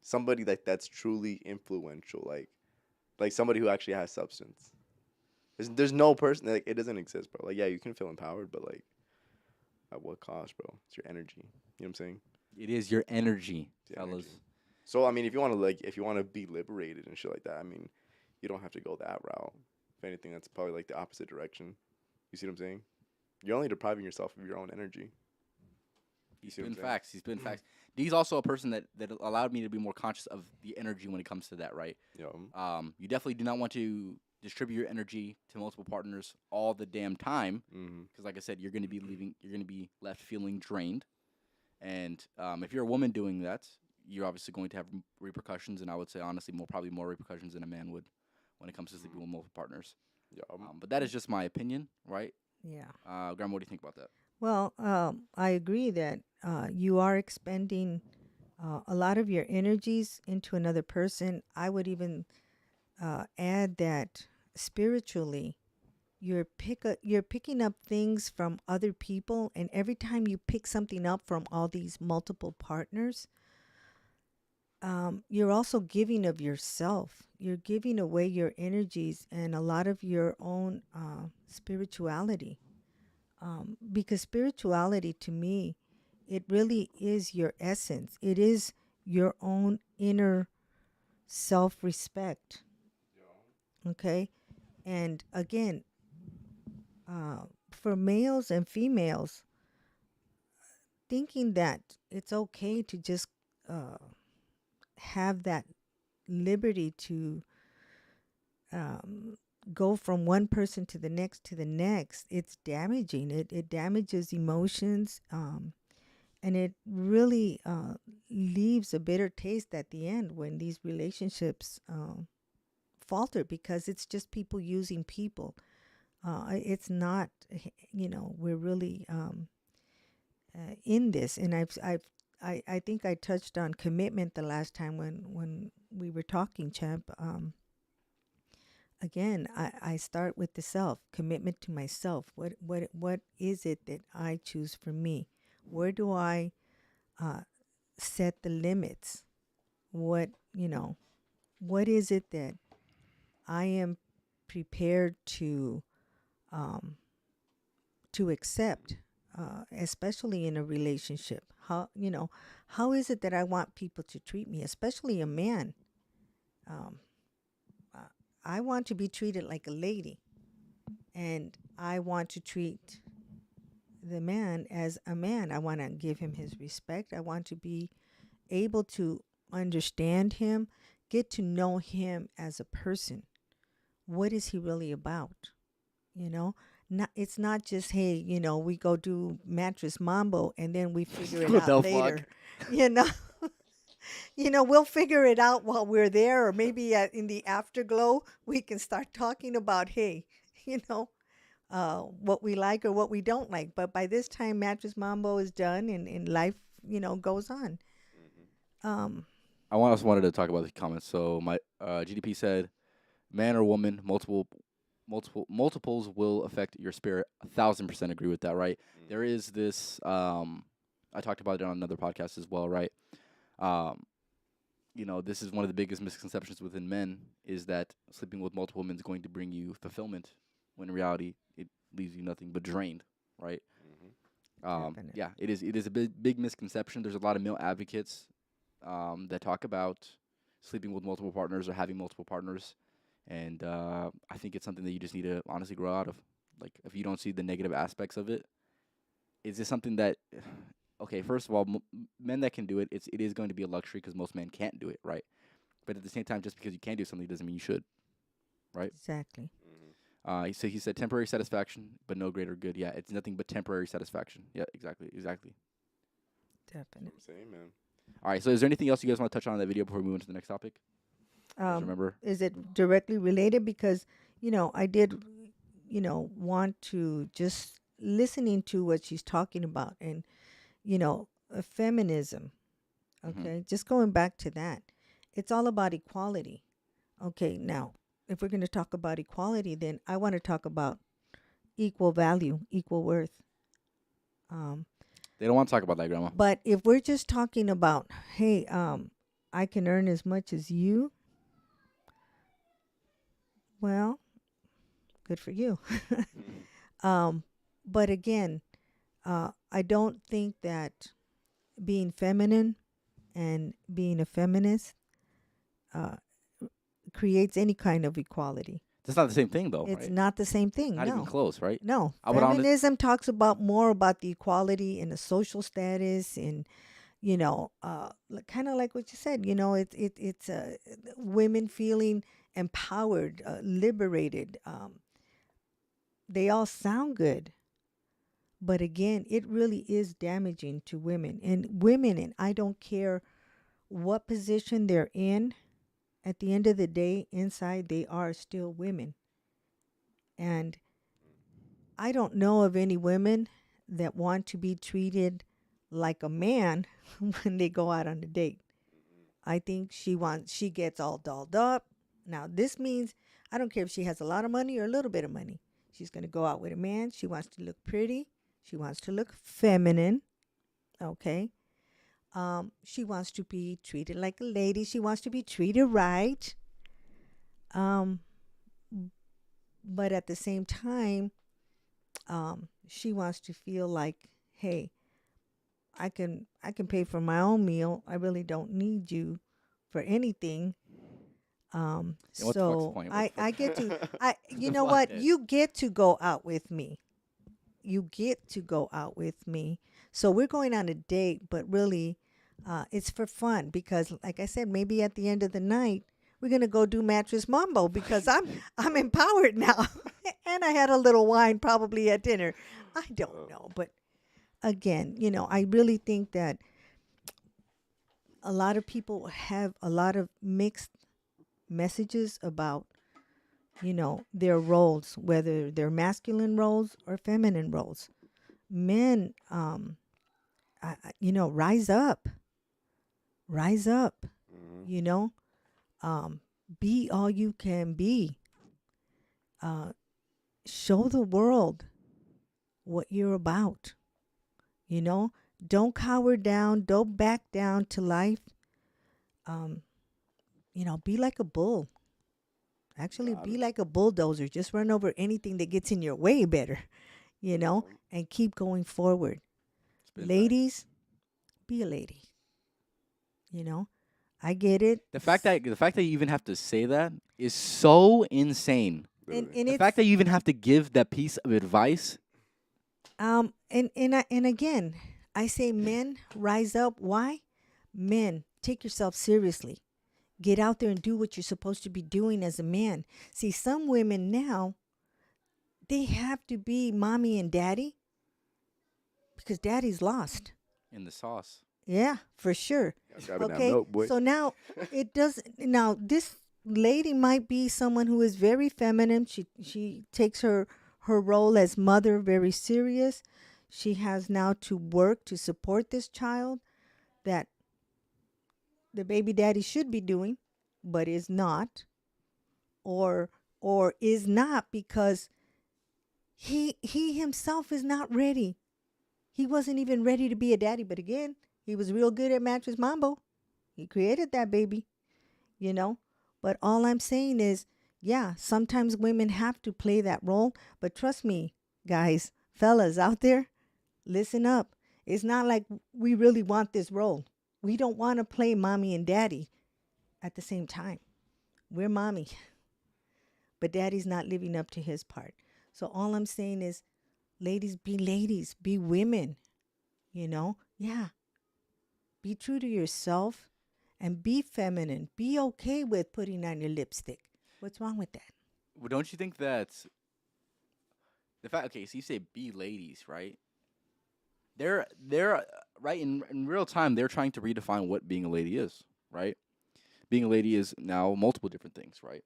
somebody that's truly influential, like somebody who actually has substance. There's no person, like, it doesn't exist, bro. Like, yeah, you can feel empowered, but like at what cost, bro? It's your energy. You know what I'm saying? It is your energy, It's the fellas. energy. So I mean, if you want to be liberated and shit like that, I mean, you don't have to go that route. If anything, that's probably like the opposite direction. You see what I'm saying? You're only depriving yourself of your own energy. You He's see what been I'm saying? facts. He's been facts. He's also a person that allowed me to be more conscious of the energy when it comes to that, right? Yeah. You definitely do not want to distribute your energy to multiple partners all the damn time, Mm-hmm. because, like I said, you're going to be left feeling drained. And if you're a woman doing that, you're obviously going to have repercussions, and I would say honestly, probably more repercussions than a man would when it comes to sleeping with multiple partners. Yeah. But that is just my opinion, right? Yeah. Grandma, what do you think about that? Well, I agree that you are expending a lot of your energies into another person. I would even add that spiritually, you're picking up things from other people, and every time you pick something up from all these multiple partners, you're also giving of yourself. You're giving away your energies and a lot of your own spirituality. Because spirituality, to me, it really is your essence. It is your own inner self-respect. Okay, and again, for males and females, thinking that it's okay to just have that liberty to go from one person to the next, it's damaging. It damages emotions, and it really leaves a bitter taste at the end when these relationships falter, because it's just people using people. It's not, we're really in this. And I think I touched on commitment the last time when we were talking, Champ. Again, I start with the self, commitment to myself. What is it that I choose for me? Where do I set the limits? What is it that I am prepared to accept, especially in a relationship? How is it that I want people to treat me, especially a man? I want to be treated like a lady, and I want to treat the man as a man. I want to give him his respect. I want to be able to understand him, get to know him as a person. What is he really about? It's not just, hey, we go do mattress mambo and then we figure it What the out fuck? later. You know, we'll figure it out while we're there, or maybe in the afterglow we can start talking about, hey, what we like or what we don't like. But by this time, mattress mambo is done, and life, goes on. I also wanted to talk about the comments. So my GDP said, man or woman, multiples will affect your spirit. 1,000% agree with that, right? There is this. I talked about it on another podcast as well, right? This is one of the biggest misconceptions within men, is that sleeping with multiple women is going to bring you fulfillment, when in reality it leaves you nothing but drained, right? Definitely. Yeah, it is. It is a big misconception. There's a lot of male advocates that talk about sleeping with multiple partners or having multiple partners, and I think it's something that you just need to honestly grow out of. Like, if you don't see the negative aspects of it, is this something that? Okay, first of all, men that can do it, it is going to be a luxury, because most men can't do it, right? But at the same time, just because you can't do something doesn't mean you should, right? Exactly. He said temporary satisfaction, but no greater good. Yeah, it's nothing but temporary satisfaction. Yeah, exactly. Definitely. That's what I'm saying, man. All right, so is there anything else you guys want to touch on in that video before we move on to the next topic? Remember? Is it directly related? Because, I did, want to just listening to what she's talking about, and, feminism. Okay. Just going back to that. It's all about equality. Okay. Now, if we're going to talk about equality, then I want to talk about equal value, equal worth. Um, They don't want to talk about that, Grandma. but if we're just talking about, hey, I can earn as much as you, well, good for you. But again, I don't think that being feminine and being a feminist uh, creates any kind of equality. That's not the same thing, though, It's right? not the same thing. Not even No. close, right? No, I would honest- feminism talks about more about the equality in the social status, and kind of like what you said. It's women feeling empowered, liberated. They all sound good, but again, it really is damaging to women. And I don't care what position they're in. At the end of the day, inside they are still women, and I don't know of any women that want to be treated like a man when they go out on a date. I think she gets all dolled up. Now, this means I don't care if she has a lot of money or a little bit of money. She's going to go out with a man. She wants to look pretty. She wants to look feminine. Okay. She wants to be treated like a lady. She wants to be treated right. But at the same time, she wants to feel like, hey, I can pay for my own meal. I really don't need you for anything. Yeah, what the fuck's the So point? I get to you know Fuck what? it. You get to go out with me. You get to go out with me. So we're going on a date, but really, it's for fun because, like I said, maybe at the end of the night we're gonna go do mattress mambo because I'm empowered now, and I had a little wine probably at dinner. I don't know, but again, I really think that a lot of people have a lot of mixed messages about their roles, whether they're masculine roles or feminine roles. Men, rise up, rise up. You know, be all you can be. Show the world what you're about. Don't cower down. Don't back down to life. Be like a bull. Actually, be like a bulldozer. Just run over anything that gets in your way better, and keep going forward. Spit Ladies, be a lady. I get it. The fact that you even have to say that is so insane. and The it's fact that you even have to give that piece of advice. and again, I say men rise up. Why? Men, take yourself seriously. Get out there and do what you're supposed to be doing as a man. See, some women now, they have to be mommy and daddy because daddy's lost. In the sauce. Yeah, for sure. Grabbing that Okay, milk, boy. so now this lady might be someone who is very feminine. She takes her role as mother very serious. She has now to work to support this child that the baby daddy should be doing, but is not, or is not because he himself is not ready. He wasn't even ready to be a daddy, but again, he was real good at mattress mambo. He created that baby, But all I'm saying is, yeah, sometimes women have to play that role, but trust me, guys, fellas out there, listen up. It's not like we really want this role. We don't want to play mommy and daddy at the same time. We're mommy, but daddy's not living up to his part. So all I'm saying is, ladies, be women, Yeah. Be true to yourself and be feminine. Be okay with putting on your lipstick. What's wrong with that? Well, don't you think that the fact? Okay, so you say be ladies, right? They're right in real time. They're trying to redefine what being a lady is, right? Being a lady is now multiple different things, right?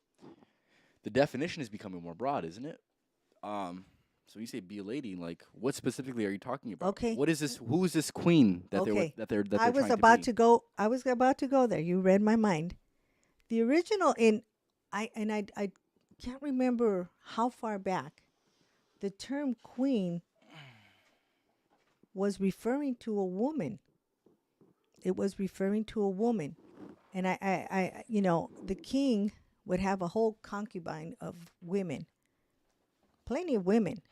The definition is becoming more broad, isn't it? So you say be a lady, like what specifically are you talking about? Okay. What is this? Who is this queen that Okay. they're I was trying about be? to go. I was about to go there. You read my mind. The original can't remember how far back, the term queen was referring to a woman. It was referring to a woman. And the king would have a whole concubine of women, plenty of women,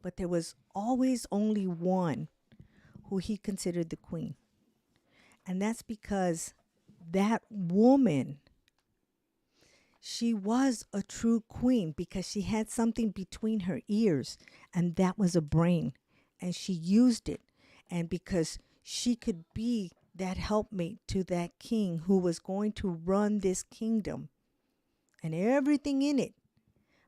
but there was always only one who he considered the queen. And that's because that woman, she was a true queen because she had something between her ears, and that was a brain. And she used it. And because she could be that helpmate to that king who was going to run this kingdom and everything in it.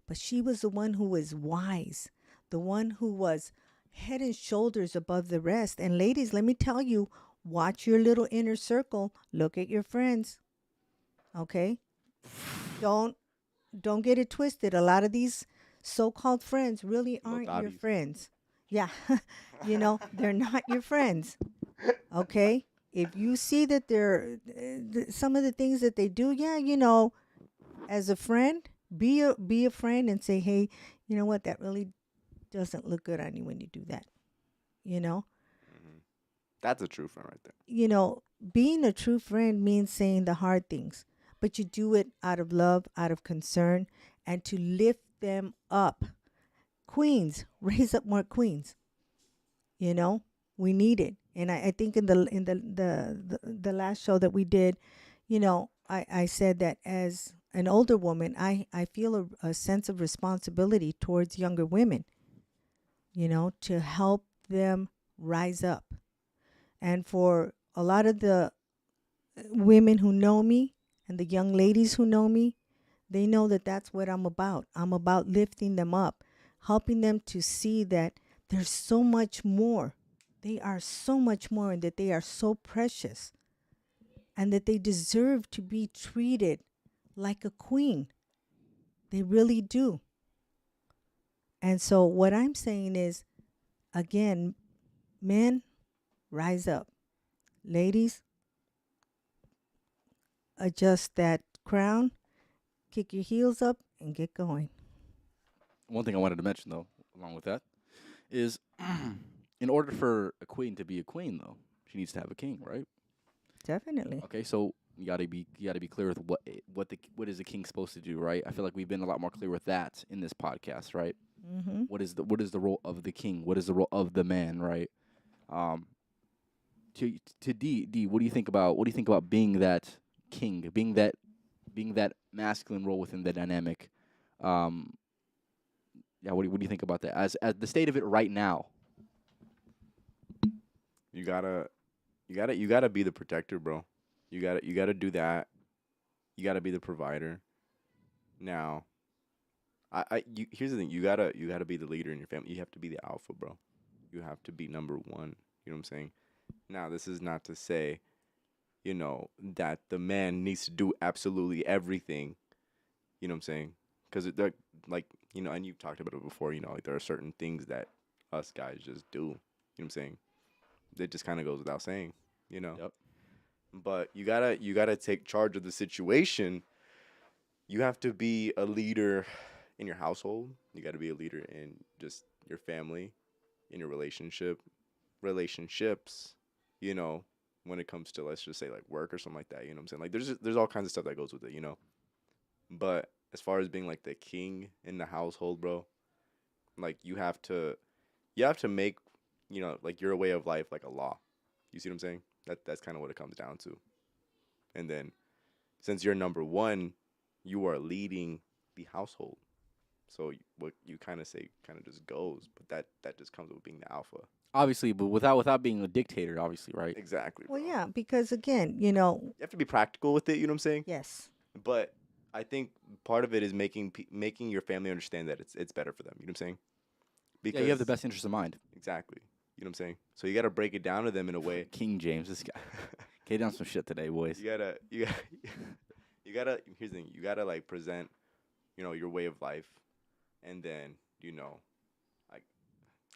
But she was the one who was wise, the one who was head and shoulders above the rest. And ladies, let me tell you, watch your little inner circle. Look at your friends. Okay? Don't get it twisted. A lot of these so-called friends really aren't your friends. Yeah. They're not your friends. Okay? If you see that they're some of the things that they do, as a friend, be a friend and say, "Hey, you know what? That really doesn't look good on you when you do that." You know? That's a true friend right there. Being a true friend means saying the hard things, but you do it out of love, out of concern, and to lift them up. Queens, raise up more queens. We need it. And I think in the last show that we did, I said that as an older woman, I feel a sense of responsibility towards younger women, to help them rise up. And for a lot of the women who know me and the young ladies who know me, they know that that's what I'm about. I'm about lifting them up, helping them to see that there's so much more. They are so much more, and that they are so precious, and that they deserve to be treated like a queen. They really do. And so what I'm saying is, again, men, rise up. Ladies, adjust that crown, kick your heels up, and get going. One thing I wanted to mention, though, along with that, is in order for a queen to be a queen, though, she needs to have a king, right? Definitely. Okay, so you gotta be clear with what is the king supposed to do, right? I feel like we've been a lot more clear with that in this podcast, right? Mm-hmm. What is the role of the king? What is the role of the man, right? To D, what do you think about being that king, being that masculine role within the dynamic? Yeah, what do you think about that as the state of it right now? You gotta be the protector, bro. You gotta do that. You gotta be the provider. Now, here's the thing. You gotta be the leader in your family. You have to be the alpha, bro. You have to be number one. You know what I'm saying? Now, this is not to say, that the man needs to do absolutely everything. You know what I'm saying? Because and you've talked about it before. Like there are certain things that us guys just do. You know what I'm saying? It just kind of goes without saying. Yep. But you gotta take charge of the situation. You have to be a leader in your household. You got to be a leader in just your family, in your relationships. When it comes to, let's just say, like work or something like that. You know what I'm saying? Like there's all kinds of stuff that goes with it. But as far as being like the king in the household, bro, like you have to make like your way of life like a law. You see what I'm saying? That's kind of what it comes down to. And then since you're number one, you are leading the household. So what you kind of say kind of just goes, but that just comes with being the alpha. Obviously, but without being a dictator, obviously, right? Exactly. Well, bro. yeah, because again, You have to be practical with it. You know what I'm saying? yes. But I think part of it is making your family understand that it's better for them. You know what I'm saying? Yeah, you have the best interest in mind. Exactly. You know what I'm saying? So you got to break it down to them in a way. King James, this guy. Get down some shit today, boys. You gotta. Here's the thing. You gotta like present, your way of life, and then like,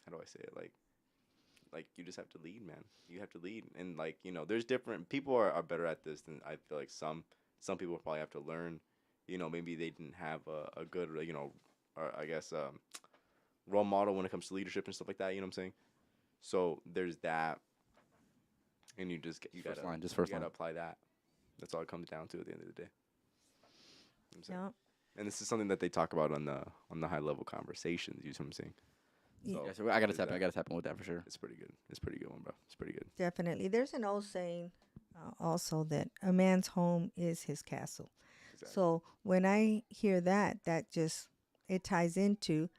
how do I say it? Like you just have to lead, man. You have to lead, and like there's different people are better at this than I feel like some people probably have to learn, maybe they didn't have a good, or I guess role model when it comes to leadership and stuff like that. You know what I'm saying? So there's that, and you just you First gotta line, just you first gotta line. apply that. That's all it comes down to at the end of the day. You know what I'm saying? Yeah. And this is something that they talk about on the high level conversations. You know what I'm saying? Yeah. So Yeah, so I gotta there's tap in. I that. gotta tap in with that for sure. It's pretty good. It's pretty good one, bro. It's pretty good. Definitely. There's an old saying also that a man's home is his castle. Exactly. So when I hear that, it ties into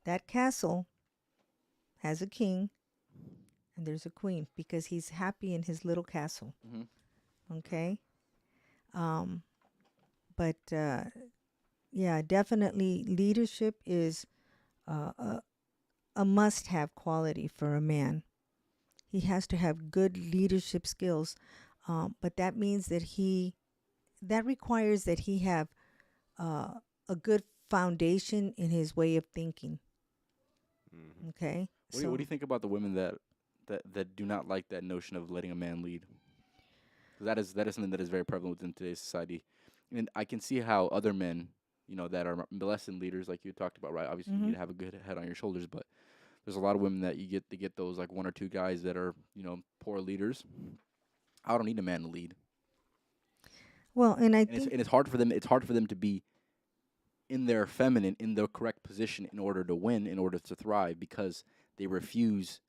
that castle has a king and there's a queen because he's happy in his little castle. Mm-hmm. Okay. Um, but yeah, definitely leadership is uh, a, a must have quality for a man. He has to have good leadership skills. But that means that requires that he have uh, a good foundation in his way of thinking. Mm-hmm. Okay. What do you think about the women that do not like that notion of letting a man lead? 'Cause that is something that is very prevalent within today's society, and I can see how other men, that are less than leaders, like you talked about, right? Obviously, you Mm-hmm. need to have a good head on your shoulders, but there's a lot of women that they get those like one or two guys that are poor leaders. I don't need a man to lead, Well, and I and think it's hard for them. It's hard for them to be in their feminine, in their correct position in order to win, in order to thrive, because they refuse.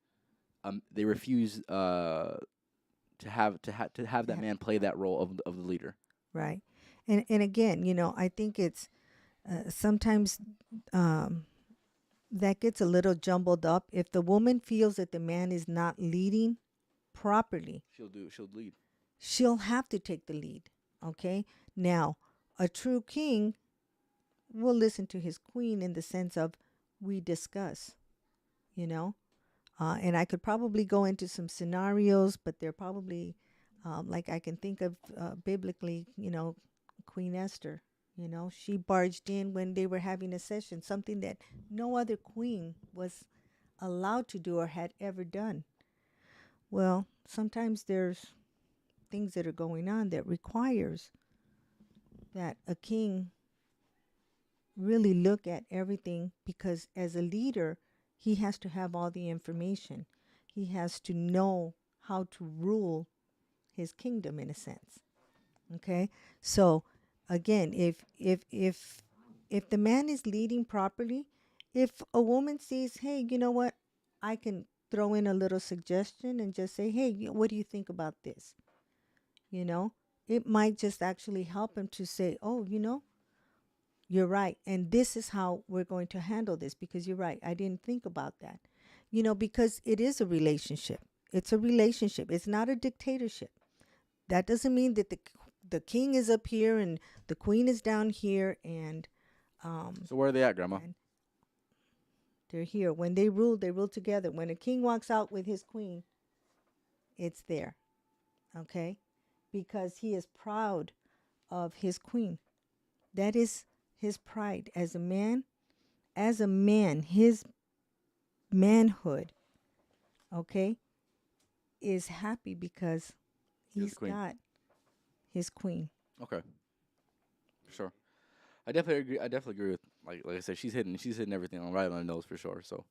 They refuse to have that Yeah. man play that role of the leader. right, and again, I think it's sometimes um, that gets a little jumbled up. If the woman feels that the man is not leading properly, She'll lead. she'll have to take the lead. Okay. Now, a true king will listen to his queen in the sense of we discuss, you know. And I could probably go into some scenarios, but they're probably like I can think of biblically, Queen Esther. She barged in when they were having a session, something that no other queen was allowed to do or had ever done. Well, sometimes there's things that are going on that requires that a king really look at everything because as a leader, he has to have all the information. He has to know how to rule his kingdom in a sense. Okay? So again, if the man is leading properly, if a woman sees, hey, you know what? I can throw in a little suggestion and just say, hey, what do you think about this? You know, it might just actually help him to say, oh, you're right. And this is how we're going to handle this because you're right. I didn't think about that. Because it is a relationship. It's a relationship. It's not a dictatorship. That doesn't mean that the king is up here and the queen is down here and So where are they at, Grandma? and they're here. When they rule together. When a king walks out with his queen, it's there. Okay? Because he is proud of his queen. That is his pride as a man. As a man, his manhood, okay, is happy because He has he's a queen. got his queen. Okay, sure. I definitely agree. I definitely agree with like I said. She's hitting everything on right on the nose for sure. So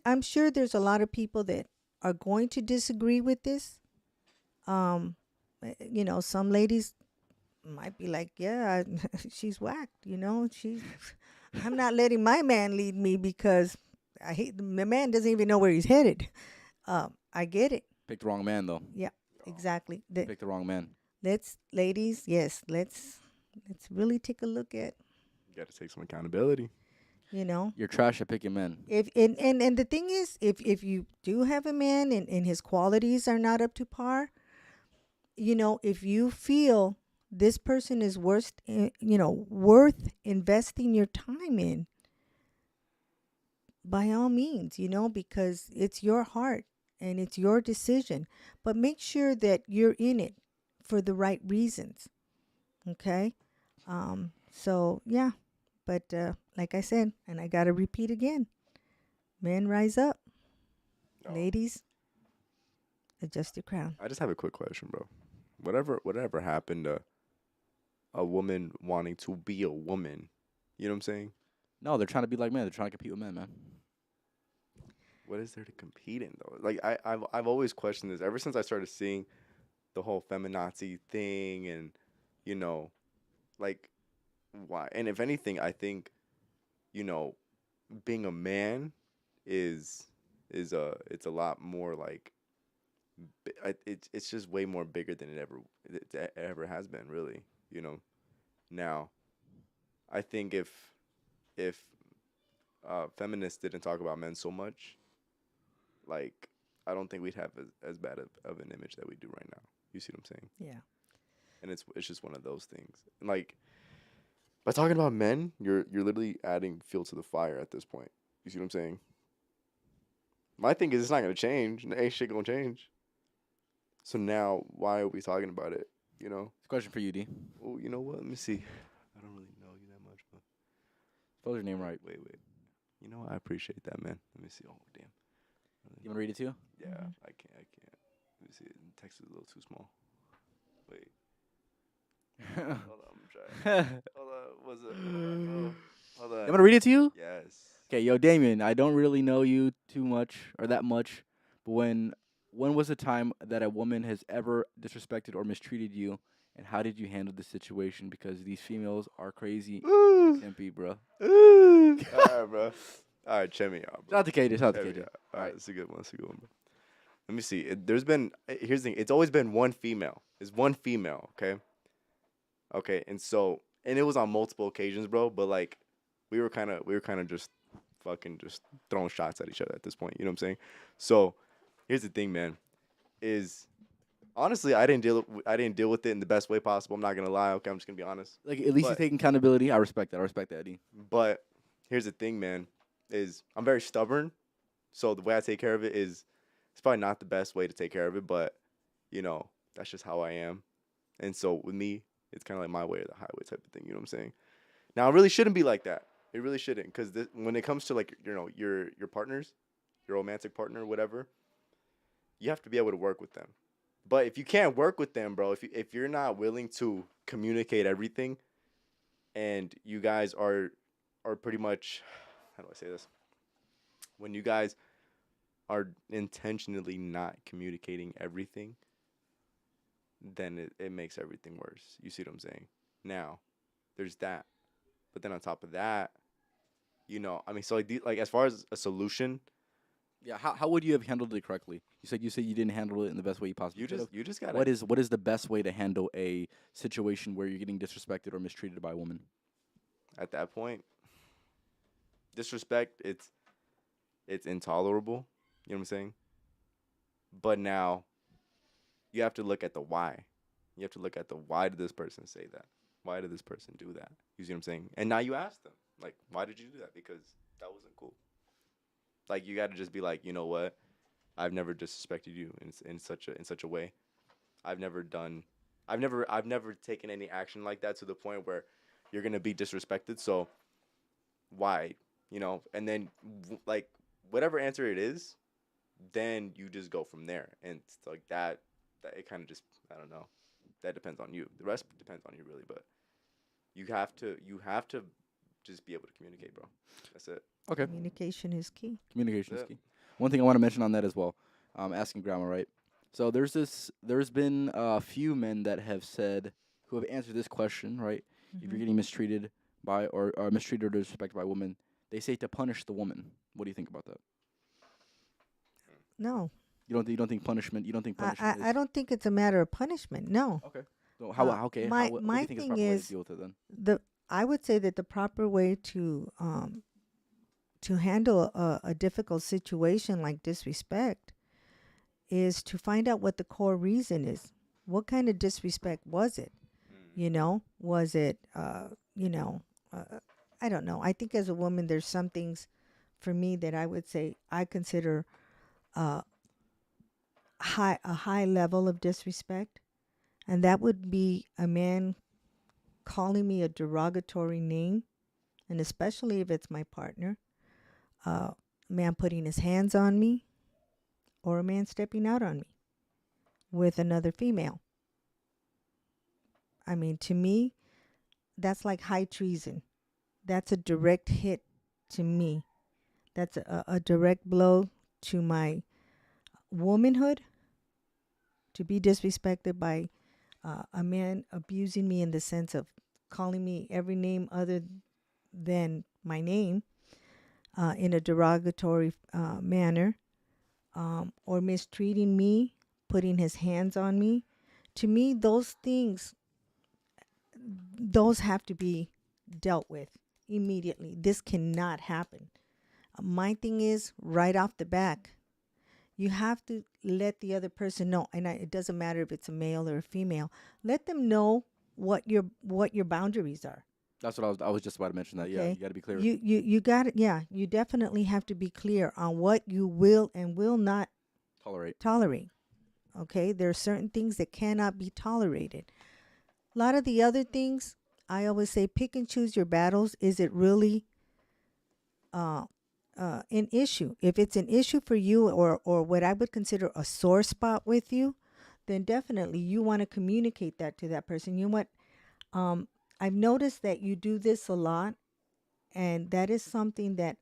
I'm sure there's a lot of people that are going to disagree with this. Some ladies might be like, yeah, she's whacked. I'm not letting my man lead me because I hate the man doesn't even know where he's headed. I get it. picked the wrong man though. Yeah, exactly. Picked the wrong man. Ladies, yes, let's really take a look at, You got to take some accountability. You're trash at picking men. if and the thing is, if you do have a man and his qualities are not up to par, if you feel this person is worth investing your time in, by all means, because it's your heart and it's your decision. But make sure that you're in it for the right reasons. Okay? So, yeah. But like I said, and I got to repeat again, men rise up. Oh. Ladies, adjust your crown. I just have a quick question, bro. Whatever happened to a woman wanting to be a woman. You know what I'm saying? No, they're trying to be like men. They're trying to compete with men, man. What is there to compete in though? Like I've always questioned this ever since I started seeing the whole feminazi thing, and you know, like why? And if anything, I think you know, being a man is it's a lot more like it's just way more bigger than it ever has been, really. You know. Now, I think if feminists didn't talk about men so much, like I don't think we'd have as bad of an image that we do right now. You see what I'm saying? Yeah. And it's just one of those things. And like by talking about men, you're literally adding fuel to the fire at this point. You see what I'm saying? My thing is it's not gonna change. Ain't shit gonna change. So now why are we talking about it? You know? Question for you, D. Oh, you know what? Let me see. I don't really know you that much, but Spell your name right. wait. You know what? I appreciate that, man. Let me see. Oh damn. You want to read it too? Yeah, Mhm. I can't. Let me see. The text is a little too small. Wait. Hold on, I'm trying. Hold on. Was it? Hold on. You want to read it to you? Yes. Okay, yo, Damien, I don't really know you too much or that much, but when was the time that a woman has ever disrespected or mistreated you, and how did you handle the situation? Because these females are crazy, simpy, bro. All right, bro. All right, check me out, bro. Shout out to KJ. Shout out to Check me KJ. out. All right, that's a good one. That's a good one, bro. Let me see. There's been here's the thing. It's always been one female. It's one female. Okay. Okay, and it was on multiple occasions, bro. But like, we were kind of just fucking just throwing shots at each other at this point. You know what I'm saying? So, here's the thing, man. Is honestly, I didn't deal with it in the best way possible. I'm not gonna lie. Okay, I'm just gonna be honest. Like, at least you're But- taking accountability. I respect that. I respect that, D. But here's the thing, man. Is I'm very stubborn. So the way I take care of it is, it's probably not the best way to take care of it, but you know that's just how I am. And so with me, it's kind of like my way or the highway type of thing. You know what I'm saying? Now it really shouldn't be like that. It really shouldn't, because when it comes to like your partners, your romantic partner, whatever, you have to be able to work with them. But if you can't work with them, bro, if you're not willing to communicate everything, and you guys are pretty much, how do I say this? When you guys are intentionally not communicating everything, then it makes everything worse. You see what I'm saying? Now, there's that. But then on top of that, I mean, so like as far as a solution, Yeah, how would you have handled it correctly? You said you didn't handle it in the best way you possibly you could have. just gotta. What is the best way to handle a situation where you're getting disrespected or mistreated by a woman? At that point, disrespect, it's intolerable. You know what I'm saying? But now, you have to look at the why. You have to look at the why did this person say that? Why did this person do that? You see what I'm saying? And now you ask them, like, why did you do that? Because that wasn't cool. Like, you got to just be like, you know what? I've never disrespected you in such a way. I've never taken any action like that to the point where you're gonna be disrespected. So why? And then like whatever answer it is, then you just go from there. And it's like that it kind of just, I don't know. That depends on you. The rest depends on you, really. But you have to just be able to communicate, bro. That's it. Okay, Communication is key. communication is Yeah. key. One thing I want to mention on that as well, asking grandma, right? So there's been a few men that have said, who have answered this question, right? If you're getting mistreated by or mistreated or disrespected by a woman, they say to punish the woman. What do you think about that? No, You don't think punishment? You don't think punishment is I don't think it's a matter of punishment. No, okay? So how okay? my- What do my you think is the thing proper way is- to deal with it then? I would say that the proper way to handle a difficult situation like disrespect is to find out what the core reason is. What kind of disrespect was it? Was it I don't know. I think as a woman, there's some things for me that I would say I consider a high level of disrespect, and that would be a man calling me a derogatory name, and especially if it's my partner, a man putting his hands on me, or a man stepping out on me with another female. I mean, to me, that's like high treason. That's a direct hit to me. That's a direct blow to my womanhood, to be disrespected by a man abusing me in the sense of calling me every name other than my name, in a derogatory manner, or mistreating me, putting his hands on me. To me, those things, those have to be dealt with immediately. This cannot happen. My thing is right off the back, you have to let the other person know, and it doesn't matter if it's a male or a female. Let them know what your boundaries are. That's what I was just about to mention that. Yeah, Okay, you got to be clear. you got it. Yeah, you definitely have to be clear on what you will and will not Tolerate. tolerate. Okay, there are certain things that cannot be tolerated. A lot of the other things, I always say, pick and choose your battles. Is it really an issue? If it's an issue for you, or what I would consider a sore spot with you, then definitely you want to communicate that to that person. You know what? I've noticed that you do this a lot, and that is something that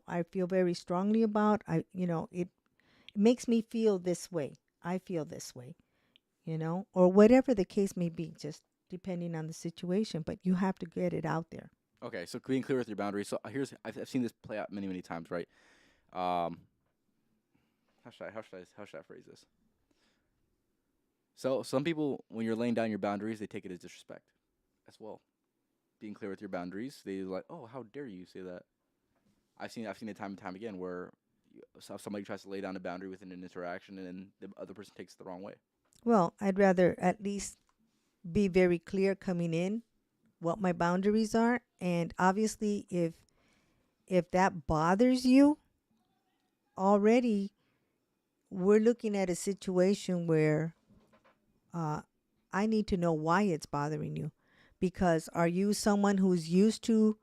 I feel very strongly about. It makes me feel this way. I feel this way, or whatever the case may be, just depending on the situation. But you have to get it out there. Okay, so being clear with your boundaries. So I've seen this play out many times, right? Um, how should I phrase this? So some people, when you're laying down your boundaries, they take it as disrespect as well. Being clear with your boundaries, they like, oh, how dare you say that? I've seen it time and time again where somebody tries to lay down a boundary within an interaction, and then the other person takes it the wrong way. Well, I'd rather at least be very clear coming in what my boundaries are, and obviously if that bothers you already, we're looking at a situation where I need to know why it's bothering you. Because are you someone who's used to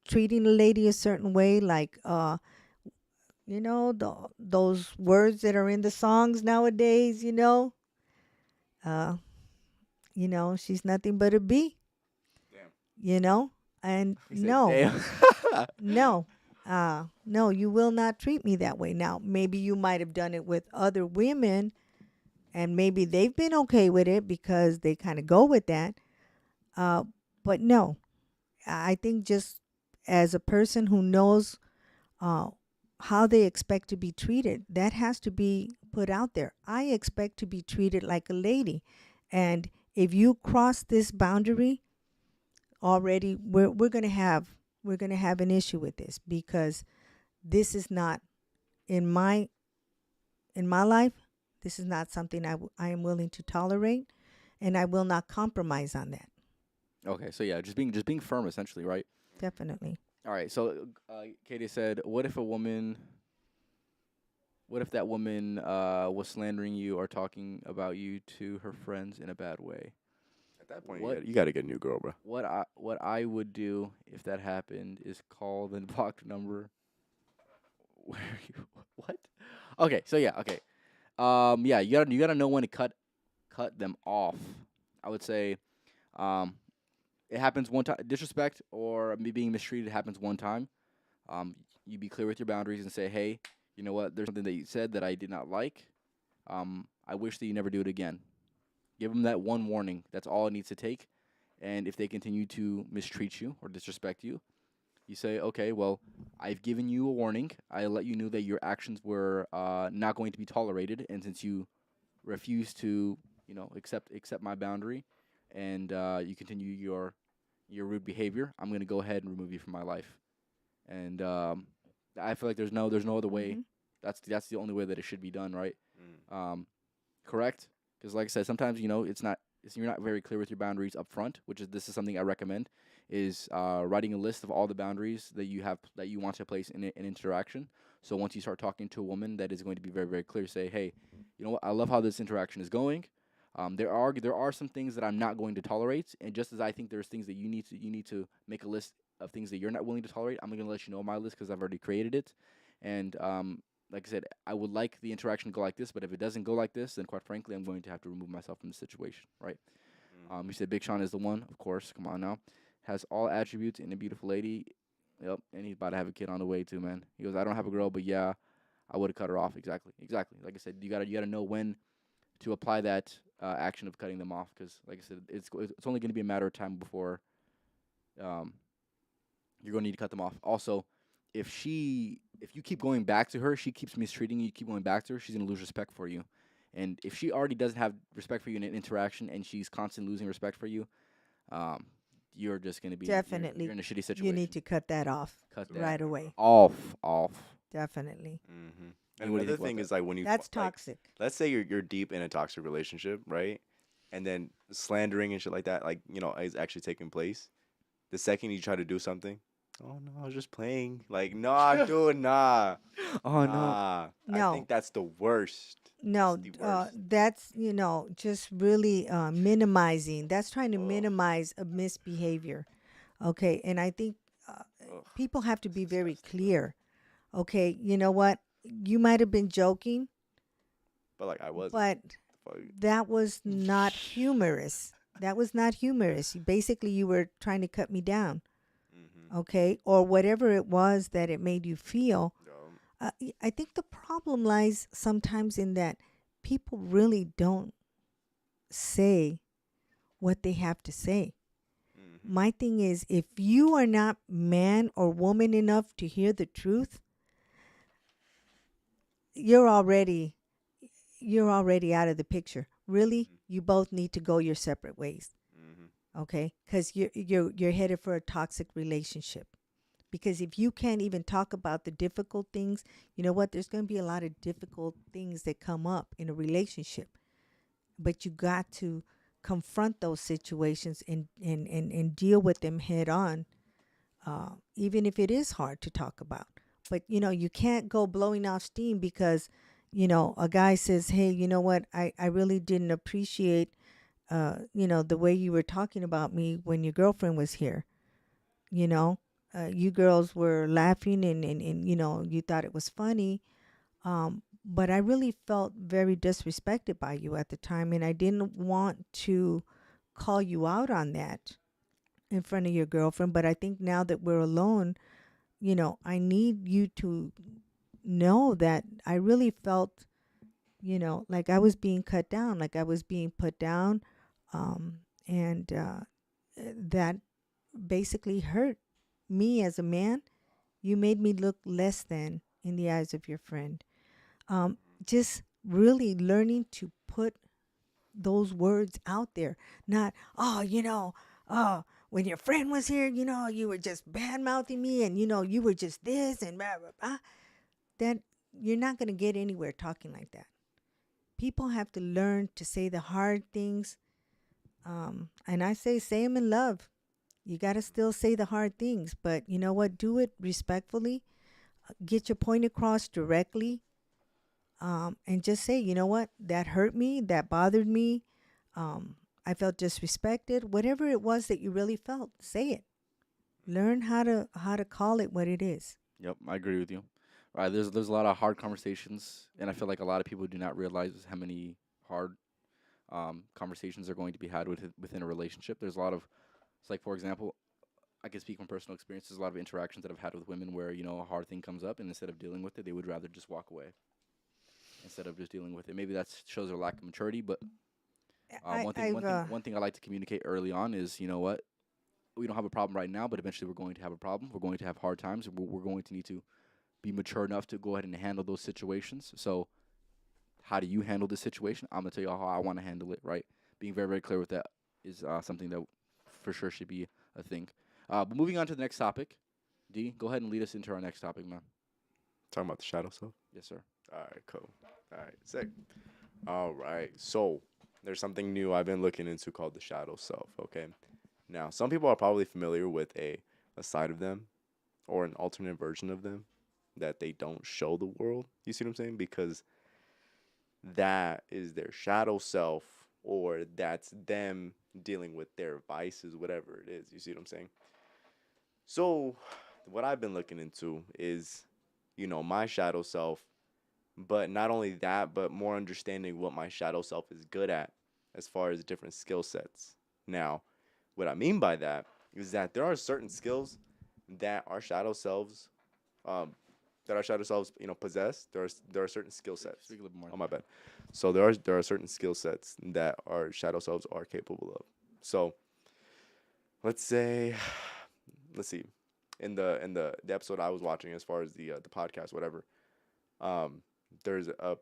treating a lady a certain way, like those words that are in the songs nowadays, uh she's nothing but a bee, Damn. and He said, no, damn. no, no, you will not treat me that way. Now, maybe you might have done it with other women, and maybe they've been okay with it because they kind of go with that. But no, I think just as a person who knows uh, how they expect to be treated, that has to be put out there. I expect to be treated like a lady. And if you cross this boundary already, we're gonna have an issue with this, because this is not in my life. This is not something I am willing to tolerate, and I will not compromise on that. Okay, so yeah, just being firm, essentially, right? Definitely. All right. So Katie said, what if that woman was slandering you or talking about you to her friends in a bad way? At that point, What you gotta get a new girl, bro. what I would do if that happened is call the blocked number. Where you what? Okay, so yeah, okay. Yeah, you gotta know when to cut them off. I would say, um, it happens one time. Disrespect or me being mistreated happens one time. You be clear with your boundaries and say, hey, you know what? There's something that you said that I did not like. I wish that you never do it again. Give them that one warning. That's all it needs to take. And if they continue to mistreat you or disrespect you, you say, okay, well, I've given you a warning. I let you know that your actions were not going to be tolerated, and since you refuse to, accept my boundary, and you continue your rude behavior, I'm gonna go ahead and remove you from my life. And I feel like there's no other way. Hmm. That's the only way that it should be done, right? Mm. Correct? Because like I said, sometimes you're not very clear with your boundaries up front, this is something I recommend, is writing a list of all the boundaries that you want to place in an interaction. So once you start talking to a woman, that is going to be very, very clear. Say, hey, you know what? I love how this interaction is going. There are some things that I'm not going to tolerate, and just as I think there's things that you need to make a list of things that you're not willing to tolerate. I'm going to let you know my list because I've already created it, and like I said, I would like the interaction to go like this, but if it doesn't go like this, then quite frankly, I'm going to have to remove myself from the situation, right? You said Big Sean is the one, of course. Come on now. Has all attributes and a beautiful lady. Yep, and he's about to have a kid on the way too, man. He goes, I don't have a girl, but yeah, I would have cut her off. Exactly, exactly. Like I said, you gotta know when to apply that action of cutting them off, because, like I said, it's only going to be a matter of time before um, you're going to need to cut them off. Also, if you keep going back to her, she keeps mistreating you. You keep going back to her, she's going to lose respect for you. And if she already doesn't have respect for you in an interaction, and she's constantly losing respect for you, um, you're just going to be Definitely. you're in a shitty situation. You need to cut that off cut that right away. off. Definitely. Mm-hmm. And And what do you another think about thing that? is like when you That's like, toxic. let's say you're deep in a toxic relationship, right? And then slandering and shit like that, like is actually taking place. The second you try to do something, oh no, I was just playing. Like, nah, dude, nah, Oh no. nah. I No. think that's the worst. No, That's the worst. that's, just really minimizing. That's trying to Ugh. minimize a misbehavior. Okay. And I think Ugh, people have to be very disgusting. clear. Okay. You know what? You might have been joking, But like I wasn't. but Fuck. that was not humorous. That was not humorous. Basically, you were trying to cut me down. Mm-hmm. Okay. Or whatever it was that it made you feel. I think the problem lies sometimes in that people really don't say what they have to say. Mm-hmm. My thing is, if you are not man or woman enough to hear the truth, you're already out of the picture. Really, you both need to go your separate ways. Mm-hmm. Okay, because you're headed for a toxic relationship. Because if you can't even talk about the difficult things, you know what? There's going to be a lot of difficult things that come up in a relationship. But you got to confront those situations and deal with them head on, even if it is hard to talk about. But, you can't go blowing off steam because, a guy says, hey, you know what? I really didn't appreciate, the way you were talking about me when your girlfriend was here, you girls were laughing and you thought it was funny. But I really felt very disrespected by you at the time. And I didn't want to call you out on that in front of your girlfriend. But I think now that we're alone, I need you to know that I really felt, like I was being cut down, like I was being put down. And that basically hurt me as a man. You made me look less than in the eyes of your friend. Just really learning to put those words out there. Not, when your friend was here, you were just bad mouthing me and, you were just this and blah, blah, blah. That you're not going to get anywhere talking like that. People have to learn to say the hard things. And I say them in love. You got to still say the hard things, but you know what? Do it respectfully. Get your point across directly. And just say, you know what? That hurt me. That bothered me. I felt disrespected. Whatever it was that you really felt, say it. Learn how to call it what it is. Yep, I agree with you. Right, there's a lot of hard conversations, and I feel like a lot of people do not realize how many hard conversations are going to be had within a relationship. There's a lot of, it's like, for example, I can speak from personal experience. There's a lot of interactions that I've had with women where a hard thing comes up, and instead of dealing with it, they would rather just walk away instead of just dealing with it. Maybe that shows their lack of maturity, but one thing I like to communicate early on is, you know what, we don't have a problem right now, but eventually we're going to have a problem. We're going to have hard times, and we're going to need to be mature enough to go ahead and handle those situations. So how do you handle this situation? I'm going to tell you how I want to handle it, right? Being very, very clear with that is something that for sure should be a thing. But moving on to the next topic, D, go ahead and lead us into our next topic, man. Talking about the shadow self. Yes, sir. All right, cool. All right, sick. All right, so there's something new I've been looking into called the shadow self. Okay, now some people are probably familiar with a side of them or an alternate version of them that they don't show the world. You see what I'm saying? Because that is their shadow self, or that's them dealing with their vices, whatever it is. You see what I'm saying? So, what I've been looking into is, my shadow self, but not only that, but more understanding what my shadow self is good at as far as different skill sets. Now, what I mean by that is that there are certain skills that our shadow selves, um, possess. There are certain skill sets. Speak a little more. Oh, my bad. So there are certain skill sets that our shadow selves are capable of. So let's say, let's see, in the episode I was watching, as far as the podcast, whatever, um, there's a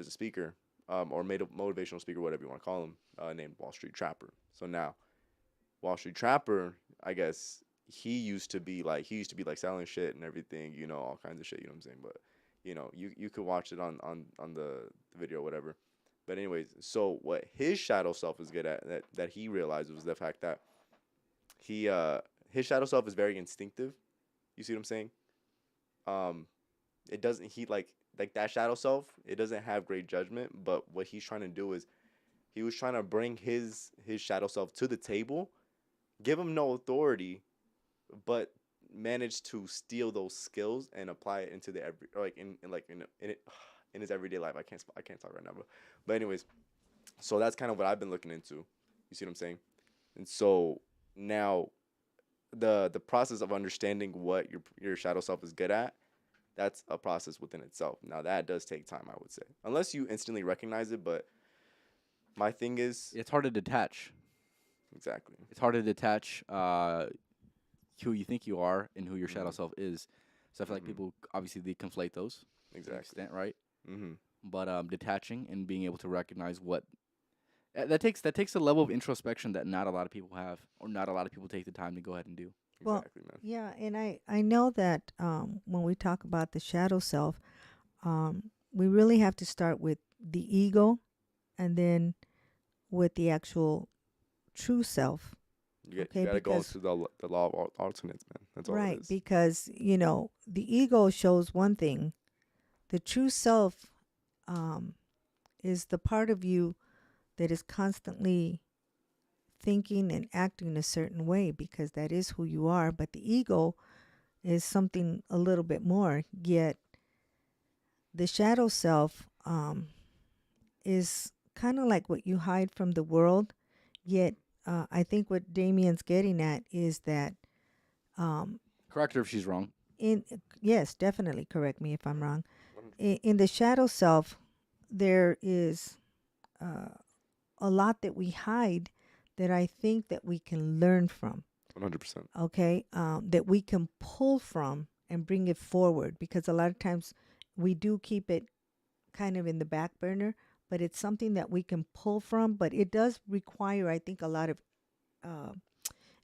speaker, or motivational speaker, whatever you want to call him, named Wall Street Trapper. So now, Wall Street Trapper, I guess he used to be like selling shit and everything, all kinds of shit, you know what I'm saying? But you could watch it on the video or whatever. But anyways, so what his shadow self is good at, that he realized, was the fact that he his shadow self is very instinctive. You see what I'm saying? Um, it doesn't he like that shadow self. It doesn't have great judgment, but what he's trying to do is he was trying to bring his shadow self to the table, give him no authority, but manage to steal those skills and apply it into the every or like in it in his everyday life. I can't talk right now, but anyways, so that's kind of what I've been looking into. You see what I'm saying? And so now the process of understanding what your shadow self is good at, that's a process within itself. Now that does take time, I would say, unless you instantly recognize it. But my thing is It's hard to detach. exactly. It's hard to detach who you think you are and who your shadow self is. So I feel like Mhm. people obviously they conflate those to an Exactly. extent, right? Mm-hmm. But detaching and being able to recognize what that takes a level of introspection that not a lot of people have, or not a lot of people take the time to go ahead and do. Well, Exactly, man. yeah, and I know that when we talk about the shadow self, we really have to start with the ego, and then with the actual true self. You Okay, gotta go because into the law of alternates, man. That's all it right, is. because the ego shows one thing. The true self is the part of you that is constantly thinking and acting a certain way, because that is who you are. But the ego is something a little bit more. Yet the shadow self is kind of like what you hide from the world. Yet I think what Damien's getting at is that um, Correct her if she's wrong. in yes, definitely correct me if I'm wrong. In the shadow self, there is a lot that we hide that I think that we can learn from. 100%. Okay, that we can pull from and bring it forward, because a lot of times we do keep it kind of in the back burner, but it's something that we can pull from. But it does require, I think, a lot of uh,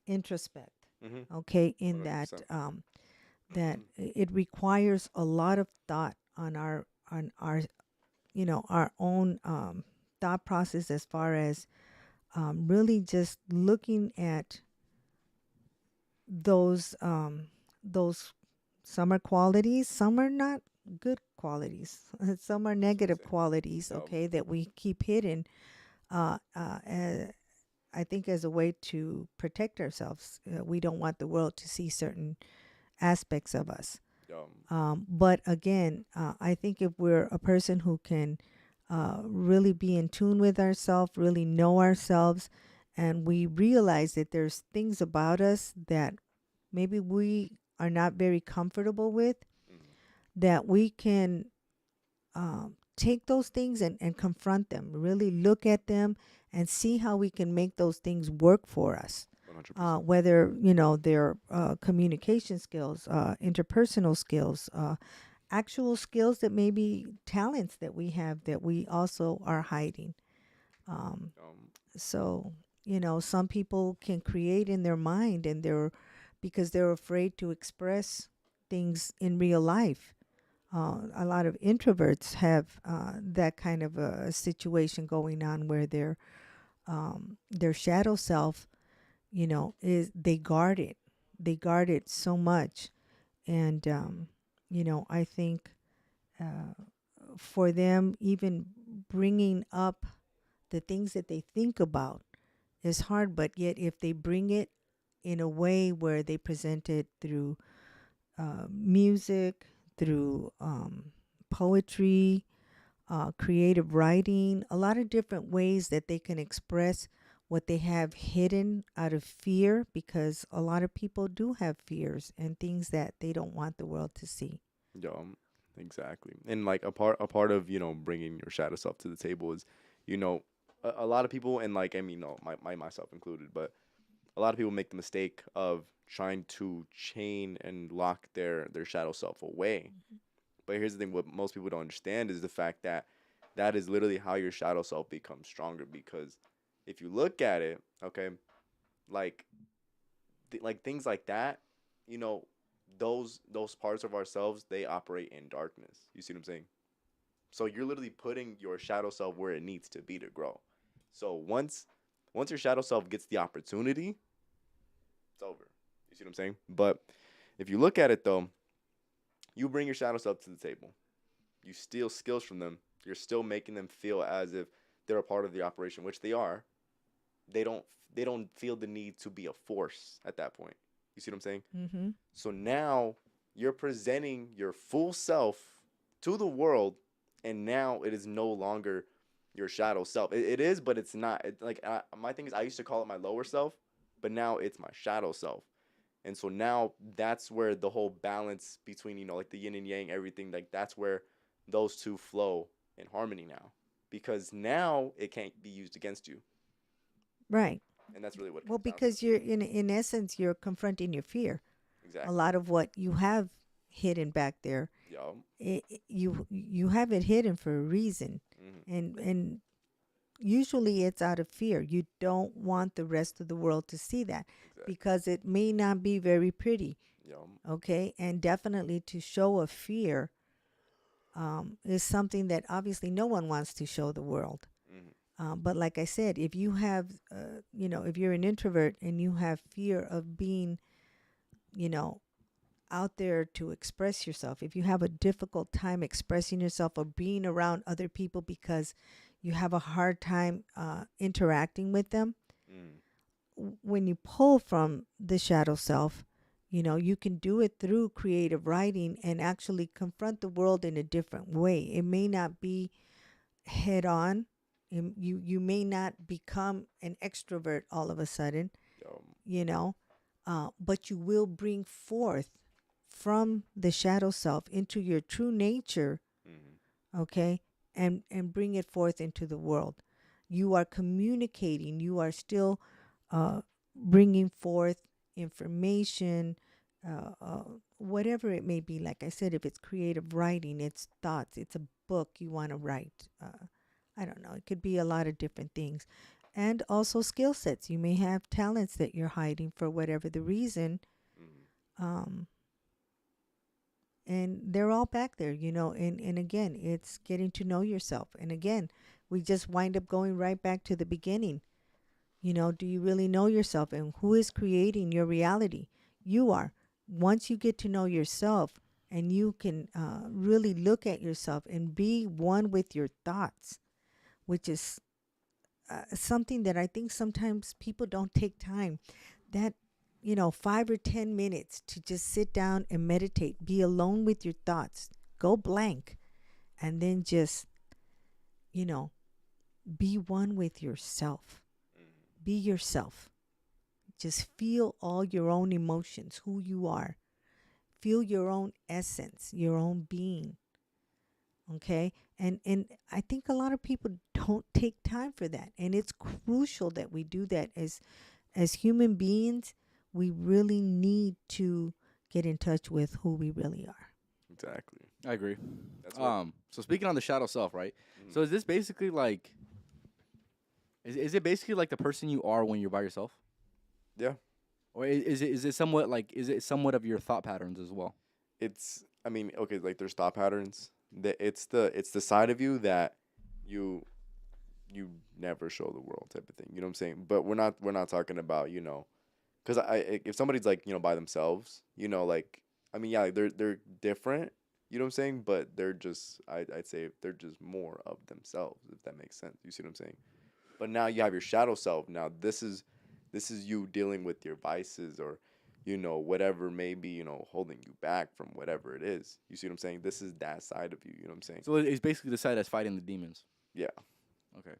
introspect. Mm-hmm. Okay, in that 100%. it requires a lot of thought on our our own thought process, as far as really just looking at those some are qualities, some are not good qualities, some are negative Exactly. qualities, Yep. okay, that we keep hidden, uh, uh, uh, I think, as a way to protect ourselves. We don't want the world to see certain aspects of us. But again, I think if we're a person who can really be in tune with ourselves, really know ourselves, and we realize that there's things about us that maybe we are not very comfortable with, that we can take those things and confront them, really look at them and see how we can make those things work for us. 100%. Whether they're communication skills, interpersonal skills, actual skills that maybe talents that we have that we also are hiding. Um, so some people can create in their mind, and because they're afraid to express things in real life. A lot of introverts have that kind of a situation going on, where their shadow self, is they guard it. They guard it so much. And, I think for them, even bringing up the things that they think about is hard. But yet, if they bring it in a way where they present it through music, through creative writing, a lot of different ways that they can express what they have hidden out of fear, because a lot of people do have fears and things that they don't want the world to see. Yeah, exactly. And like a part of bringing your shadow self to the table is, you know, a lot of people, and like I mean, no, myself included, but a lot of people make the mistake of trying to chain and lock their shadow self away. But here's the thing: what most people don't understand is the fact that that is literally how your shadow self becomes stronger. Because if you look at it, okay, like like things like that, you know, those parts of ourselves, they operate in darkness. You see what I'm saying? So you're literally putting your shadow self where it needs to be to grow. So once your shadow self gets the opportunity, it's over. You see what I'm saying? But if you look at it though, you bring your shadow self to the table. You steal skills from them. You're still making them feel as if they're a part of the operation, which they are. They don't they don't feel the need to be a force at that point. You see what I'm saying? Mm-hmm. So now you're presenting your full self to the world, and now it is no longer your shadow self. It is, but it's not. My thing is, I used to call it my lower self, but now it's my shadow self. And so now that's where the whole balance between, like the yin and yang, everything, like that's where those two flow in harmony now. Because now it can't be used against you. Right. And that's really what it Well, comes down to. because you're in essence, you're confronting your fear. A Exactly. lot of what you have hidden back there, Yo. you have it hidden for a reason, Mm-hmm. and usually it's out of fear. You don't want the rest of the world to see that Exactly. because it may not be very pretty. Yo. Okay, and definitely to show a fear is something that obviously no one wants to show the world. Mm-hmm. But like I said, if you have, if you're an introvert and you have fear of being, you know, out there to express yourself, if you have a difficult time expressing yourself or being around other people because you have a hard time interacting with them, Mm. when you pull from the shadow self, you can do it through creative writing and actually confront the world in a different way. It may not be head on. You may not become an extrovert all of a sudden, Yo. you know, but you will bring forth from the shadow self into your true nature, Mm-hmm. okay, and bring it forth into the world. You are communicating. You are still bringing forth information, whatever it may be. Like I said, if it's creative writing, it's thoughts, it's a book you want to write. I don't know. It could be a lot of different things. And also skill sets. You may have talents that you're hiding for whatever the reason. Mm-hmm. Um, and they're all back there, and again, it's getting to know yourself. And again, we just wind up going right back to the beginning. Do you really know yourself, and who is creating your reality? You are. Once you get to know yourself and you can really look at yourself and be one with your thoughts, which is something that I think sometimes people don't take time. That 5 or 10 minutes to just sit down and meditate, be alone with your thoughts, go blank, and then just you know be one with yourself. Be yourself. Just feel all your own emotions, who you are. Feel your own essence, your own being. Okay? And I think a lot of people don't take time for that. And it's crucial that we do that as human beings. We really need to get in touch with who we really are. Exactly. I agree. That's what. So speaking on the shadow self, right? Mhm. So is this basically like, is it basically like the person you are when you're by yourself, Yeah. or is it somewhat like, is it somewhat of your thought patterns as well? It's. I mean, okay. Like there's thought patterns. It's the side of you that you you never show the world type of thing. You know what I'm saying? But we're not talking about because if somebody's like by themselves, like I mean yeah, like they're different. You know what I'm saying? But they're just I'd say they're just more of themselves, if that makes sense. You see what I'm saying? But now you have your shadow self. Now this is you dealing with your vices or whatever may be holding you back from whatever it is. You see what I'm saying? This is that side of you. You know what I'm saying? So it's basically the side that's fighting the demons. Yeah. Okay.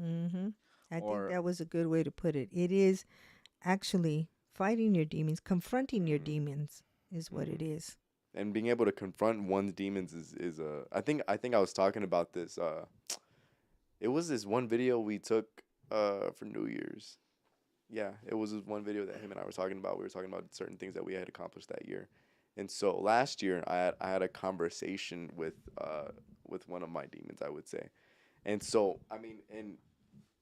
Mm-hmm. I think Or that was a good way to put it. It is actually fighting your demons, confronting your Mhm. demons is what it Mhm. is. And being able to confront one's demons is I think I was talking about this. It was this one video we took for New Year's. Yeah, it was this one video that him and I were talking about. We were talking about certain things that we had accomplished that year. And so last year I had a conversation with one of my demons, I would say. And so I mean, and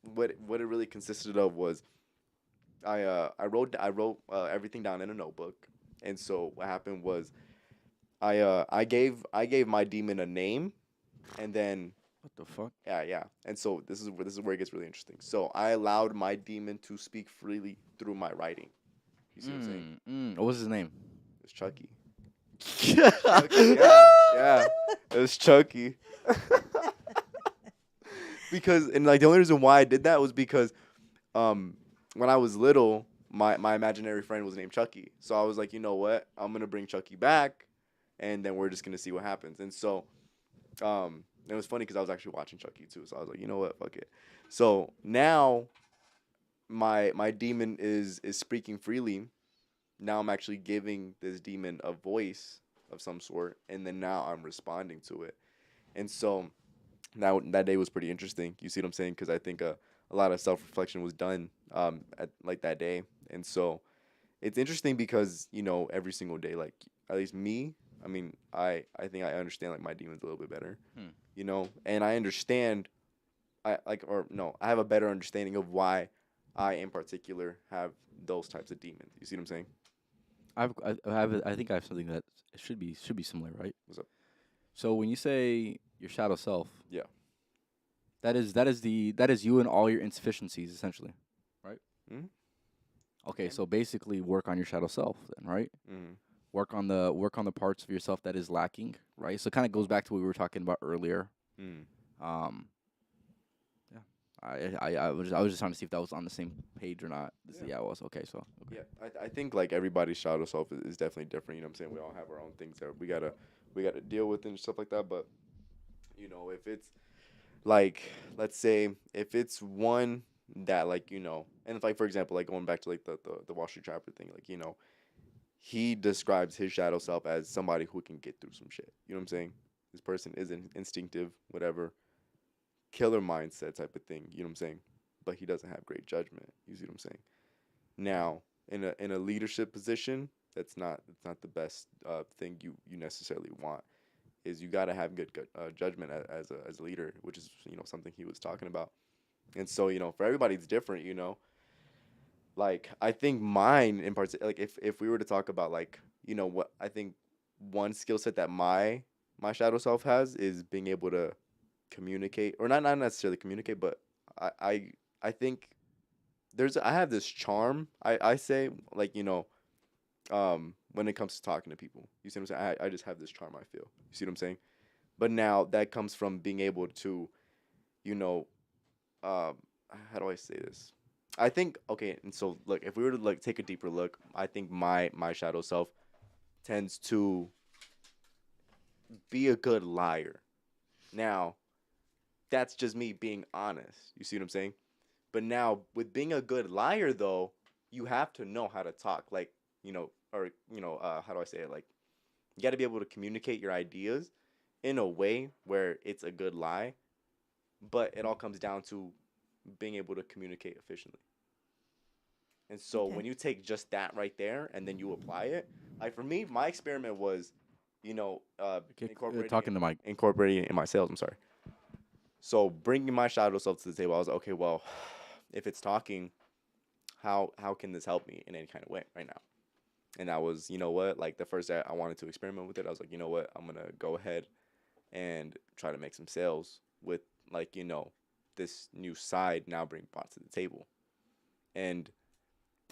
what it really consisted of was I wrote everything down in a notebook. And so what happened was I gave my demon a name, and then what the fuck? yeah. And so this is where it gets really interesting. So I allowed my demon to speak freely through my writing. You see what I'm saying? What was his name? It's Chucky. Chucky, yeah. It was Chucky. Because and like the only reason why I did that was because um when I was little, my imaginary friend was named Chucky. So I was like, you know what? I'm gonna bring Chucky back, and then we're just gonna see what happens. And so it was funny because I was actually watching Chucky too. So I was like, you know what? Fuck it. So now my demon is speaking freely. Now I'm actually giving this demon a voice of some sort, and then now I'm responding to it. And so now that day was pretty interesting. You see what I'm saying? Because I think a lot of self reflection was done at like that day, and so it's interesting because every single day, like at least me, I mean, I think I understand like my demons a little bit better, Hmm. and I understand, I have a better understanding of why I in particular have those types of demons. You see what I'm saying? I think I have something that should be similar, right? What's up? So when you say your shadow self, Yeah. that is you and all your insufficiencies essentially, right? Mm-hmm. Okay, Okay. so basically work on your shadow self then, right? Mm-hmm. Work on the parts of yourself that is lacking, right? So it kind of goes back to what we were talking about earlier. Mm-hmm. Um, yeah, I was just trying to see if that was on the same page or not. Yeah. Yeah, it was. Okay, so okay. Yeah, I think like everybody's shadow self is definitely different. You know what I'm saying? We all have our own things that we gotta deal with and stuff like that. But if it's like, let's say if it's one that like and if, like, for example, like going back to like the Wall Street Trapper thing, like he describes his shadow self as somebody who can get through some shit. You know what I'm saying? This person isn't instinctive, whatever, killer mindset type of thing. You know what I'm saying? But he doesn't have great judgment. You see what I'm saying? Now, in a leadership position, that's not the best thing you necessarily want. Is you got to have good judgment as a leader, which is something he was talking about. And so for everybody it's different. Like I think mine in parts, like if we were to talk about like what I think one skill set that my shadow self has is being able to communicate, or not necessarily communicate, but I I, I think I have this charm. I say like when it comes to talking to people. You see what I'm saying? I just have this charm. I feel. You see what I'm saying? But now that comes from being able to you know um how do I say this? I think okay. And so look, if we were to like take a deeper look, I think my shadow self tends to be a good liar. Now that's just me being honest. You see what I'm saying? But now with being a good liar though, you have to know how to talk. Like, how do I say it? Like you gotta be able to communicate your ideas in a way where it's a good lie, but it all comes down to being able to communicate efficiently. And so Okay. when you take just that right there and then you apply it, like for me, my experiment was, Talking to Mike. incorporating it in my sales. I'm sorry. So bringing my shadow self to the table, I was like, okay, well, if it's talking, how can this help me in any kind of way right now? And that was, what, like the first day I wanted to experiment with it, I was like, you know what, I'm gonna go ahead and try to make some sales with like, this new side now being brought to the table. And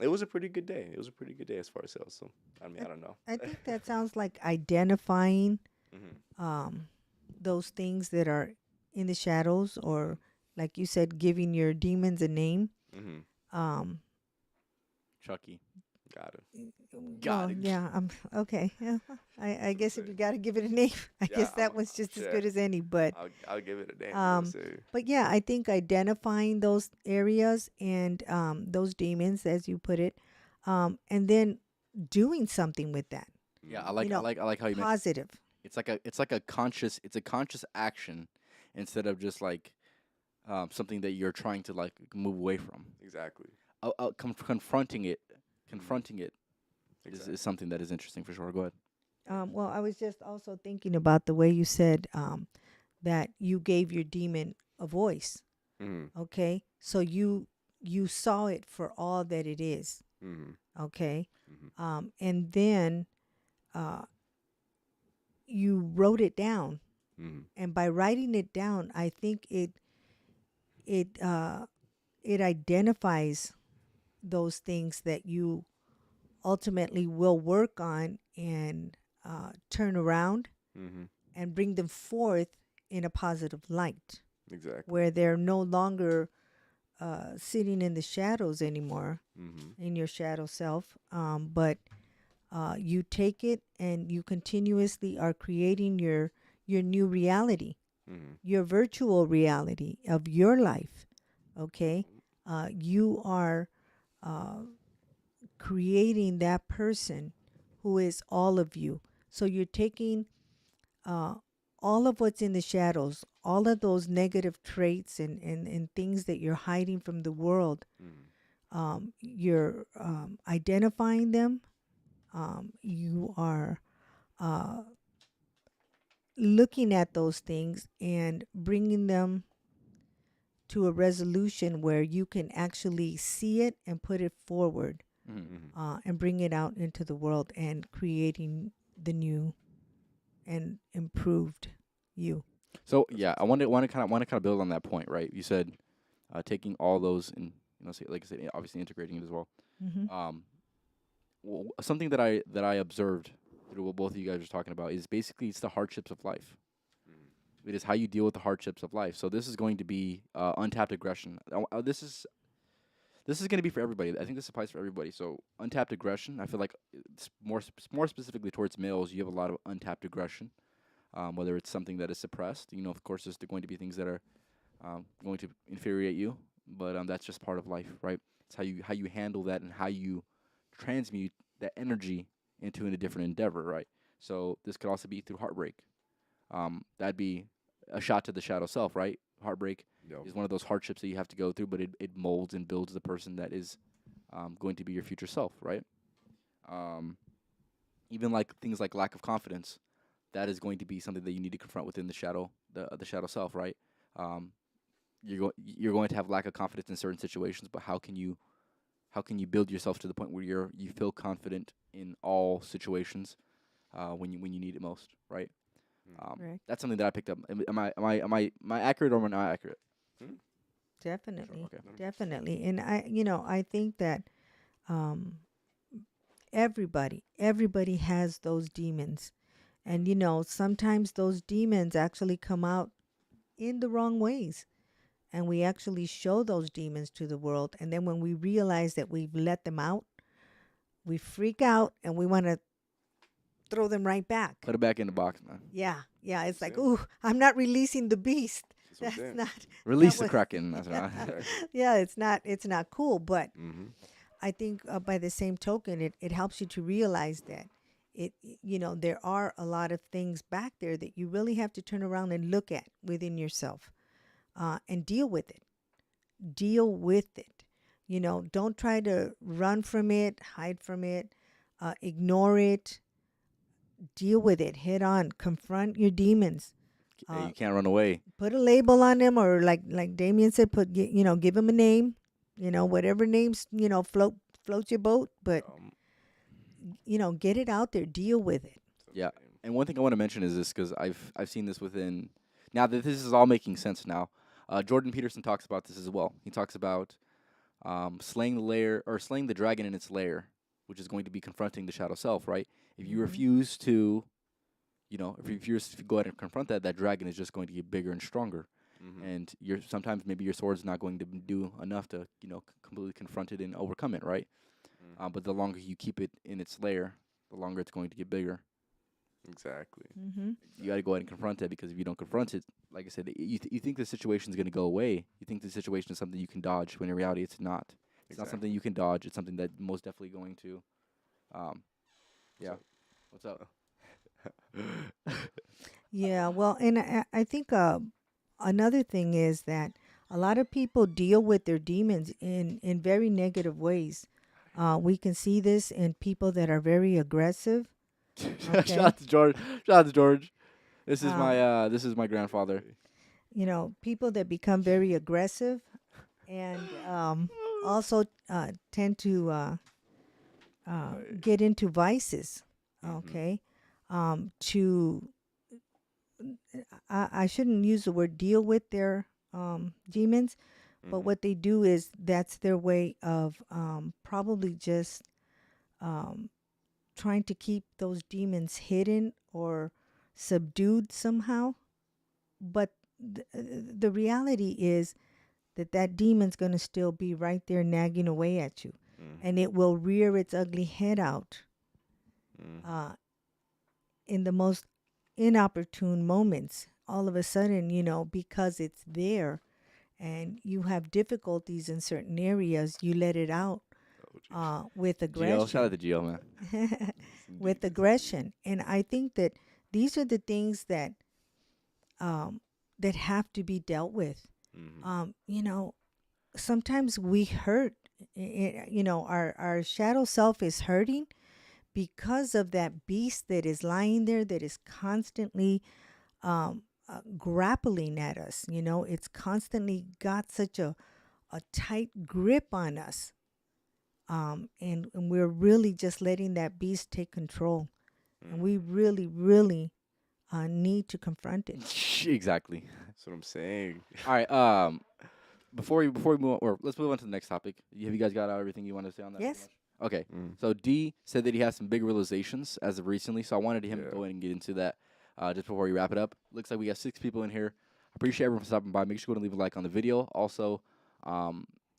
it was a pretty good day. It was a pretty good day as far as sales. So I mean, I don't know. I think that sounds like identifying hmm um, those things that are in the shadows, or like you said, giving your demons a name. hmm Um, Chucky. Got it. Got Well, it. yeah, okay. Yeah, I guess if say. you got to give it a name, I Yeah, guess that one's just as yeah. good as any. But I'll give it a name. um, but yeah, I think identifying those areas and those demons, as you put it, and then doing something with that, Yeah, you know, I like how you mentioned positive. it's like a conscious action instead of just like something that you're trying to like move away from. Exactly. Confronting it, Mhm. confronting it Exactly. is something that is interesting for sure. Go ahead. Well, I was just also thinking about the way you said that you gave your demon a voice. Mm-hmm. Okay, so you saw it for all that it is. Mm-hmm. Okay, Mm-hmm. and then uh, you wrote it down, Mm-hmm. and by writing it down, I think it uh, it identifies those things that you ultimately will work on and turn around Mm-hmm. and bring them forth in a positive light, Exactly. where they're no longer sitting in the shadows anymore, Mm-hmm. in your shadow self, but you take it and you continuously are creating your new reality, Mm-hmm. your virtual reality of your life. Okay, you are creating that person who is all of you. So you're taking uh, all of what's in the shadows, all of those negative traits and things that you're hiding from the world. Mm-hmm. You're identifying them. You are uh, looking at those things and bringing them to a resolution where you can actually see it and put it forward, Mm-hmm. Mm-hmm. and bring it out into the world and creating the new and improved you. So That's yeah, I awesome. want to kind of build on that point, right? You said taking all those and say, like I said, obviously integrating it as well. Mm-hmm. Um, something that I observed through what both of you guys are talking about is basically it's the hardships of life. Mm-hmm. It is how you deal with the hardships of life. So this is going to be untapped aggression. This is going to be for everybody. I think this applies for everybody. So untapped aggression. I feel like it's more specifically towards males. You have a lot of untapped aggression. Whether it's something that is suppressed, of course, there's going to be things that are going to infuriate you, but that's just part of life, right? It's how you handle that and how you transmute that energy into a different endeavor, right? So this could also be through heartbreak. That'd be a shot to the shadow self, right? Heartbreak Yep. is one of those hardships that you have to go through, but it molds and builds the person that is going to be your future self, right? Um, even like things like lack of confidence, that is going to be something that you need to confront within the shadow self, right? Um, you're going to have lack of confidence in certain situations, but how can you build yourself to the point where you feel confident in all situations when you need it most, right? Correct. That's something that I picked up. Am I accurate or am I not accurate? Mm-hmm. Definitely, Okay. definitely. And I think that um, everybody has those demons, and sometimes those demons actually come out in the wrong ways, and we actually show those demons to the world, and then when we realize that we've let them out, we freak out and we want to throw them right back. Put it back in the box, man. Yeah, it's like, Same. ooh, I'm not releasing the beast. That's what I'm That's saying. not Release that the was kraken. That's yeah, right. Exactly. yeah, it's not cool, but Mm-hmm. I think by the same token, it helps you to realize that there are a lot of things back there that you really have to turn around and look at within yourself, and deal with it. Deal with it. Don't try to run from it, hide from it, ignore it. Deal with it head on. Confront your demons. Hey, Uh, you can't run away. put a label on them, or like Damien said, give them a name. Whatever names floats your boat, but get it out there. Deal with it. That's what I'm Yeah. saying. And one thing I want to mention is this because I've seen this within. Now that this is all making sense now, Jordan Peterson talks about this as well. He talks about slaying the lair or slaying the dragon in its lair, which is going to be confronting the shadow self, right? If you Mhm. refuse to, if you go ahead and confront that dragon is just going to get bigger and stronger, Mm-hmm. and sometimes maybe your sword's not going to do enough to completely confront it and overcome it, right? But the longer you keep it in its lair, the longer it's going to get bigger. Exactly. Mm-hmm. You got to go ahead and confront it, because if you don't confront it, like I said, you think the situation is going to go away. You think the situation is something you can dodge, when in reality it's not. It's not something Exactly. you can dodge. It's something that most definitely going to. Um, yeah. What's up? Yeah, well, and I think another thing is that a lot of people deal with their demons in very negative ways. We can see this in people that are very aggressive. Shout Okay. out to George. Shout out to George. Um, This is my grandfather. People that become very aggressive and also tend to get into vices. Mm-hmm. Okay. To I shouldn't use the word deal with their demons, but Mm-hmm. what they do is that's their way of probably just um, trying to keep those demons hidden or subdued somehow. But the reality is that that demon's going to still be right there nagging away at you, and Mm-hmm. it will rear its ugly head out Mm-hmm. uh, in the most inopportune moments. All of a sudden, because it's there and you have difficulties in certain areas, you let it out Oh, jeez. with Gio, shout out aggression. to Gio, man. Yes, indeed. With Yes, indeed. aggression. And I think that these are the things um, that have to be dealt with. Mm-hmm. Um, you know, Sometimes we hurt. Our shadow self is hurting because of that beast that is lying there, that is constantly grappling at us. It's constantly got such a tight grip on us. And we're really just letting that beast take control. And we Mm-hmm. really, really need to confront it. Exactly. That's what I'm saying. All right. Before we move on, or let's move on to the next topic. Have you guys got out everything you want to say on that? Pretty Yes. much? Okay. Mm. So D said that he has some big realizations as of recently. So I wanted him to Yeah. go in and get into that just before we wrap it up. Looks like we got 6 people in here. Appreciate everyone for stopping by. Make sure to leave a like on the video. Also,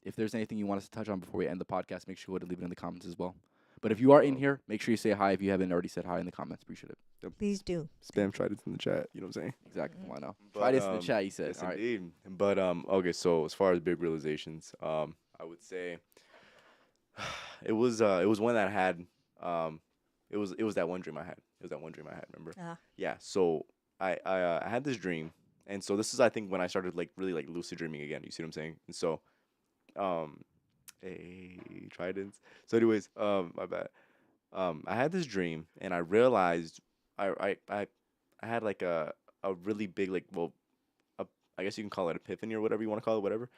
if there's anything you want us to touch on before we end the podcast, make sure to leave it in the comments as well. But if you are in Um, here, make sure you say hi if you haven't already said hi in the comments. Appreciate it. Please do. spam tried it in the chat. You know what I'm saying? Exactly. Why not? Try But this in the chat. You said. yes, All right. indeed. But okay. So as far as big realizations, I would say it was one that had it was that one dream I had. It was that one dream I had. Remember? Uh, Yeah. So I had this dream, and so this is I think when I started like really like lucid dreaming again. You see what I'm saying? And so um, tridents. So anyways, my bad. I had this dream, and I realized I I I, I had like a really big like well, a, I guess you can call it epiphany or whatever you want to call it, whatever.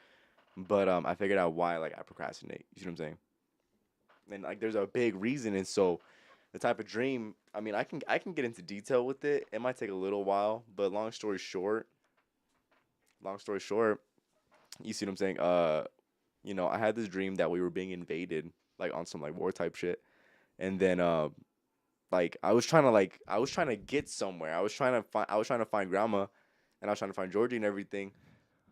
But I figured out why like I procrastinate. You see what I'm saying? And like there's a big reason, and so the type of dream. I mean, I can get into detail with it. It might take a little while, but long story short, you see what I'm saying? I had this dream that we were being invaded, like on some like war type shit, and then like I was trying to get somewhere. I was trying to find grandma, and I was trying to find Georgie and everything.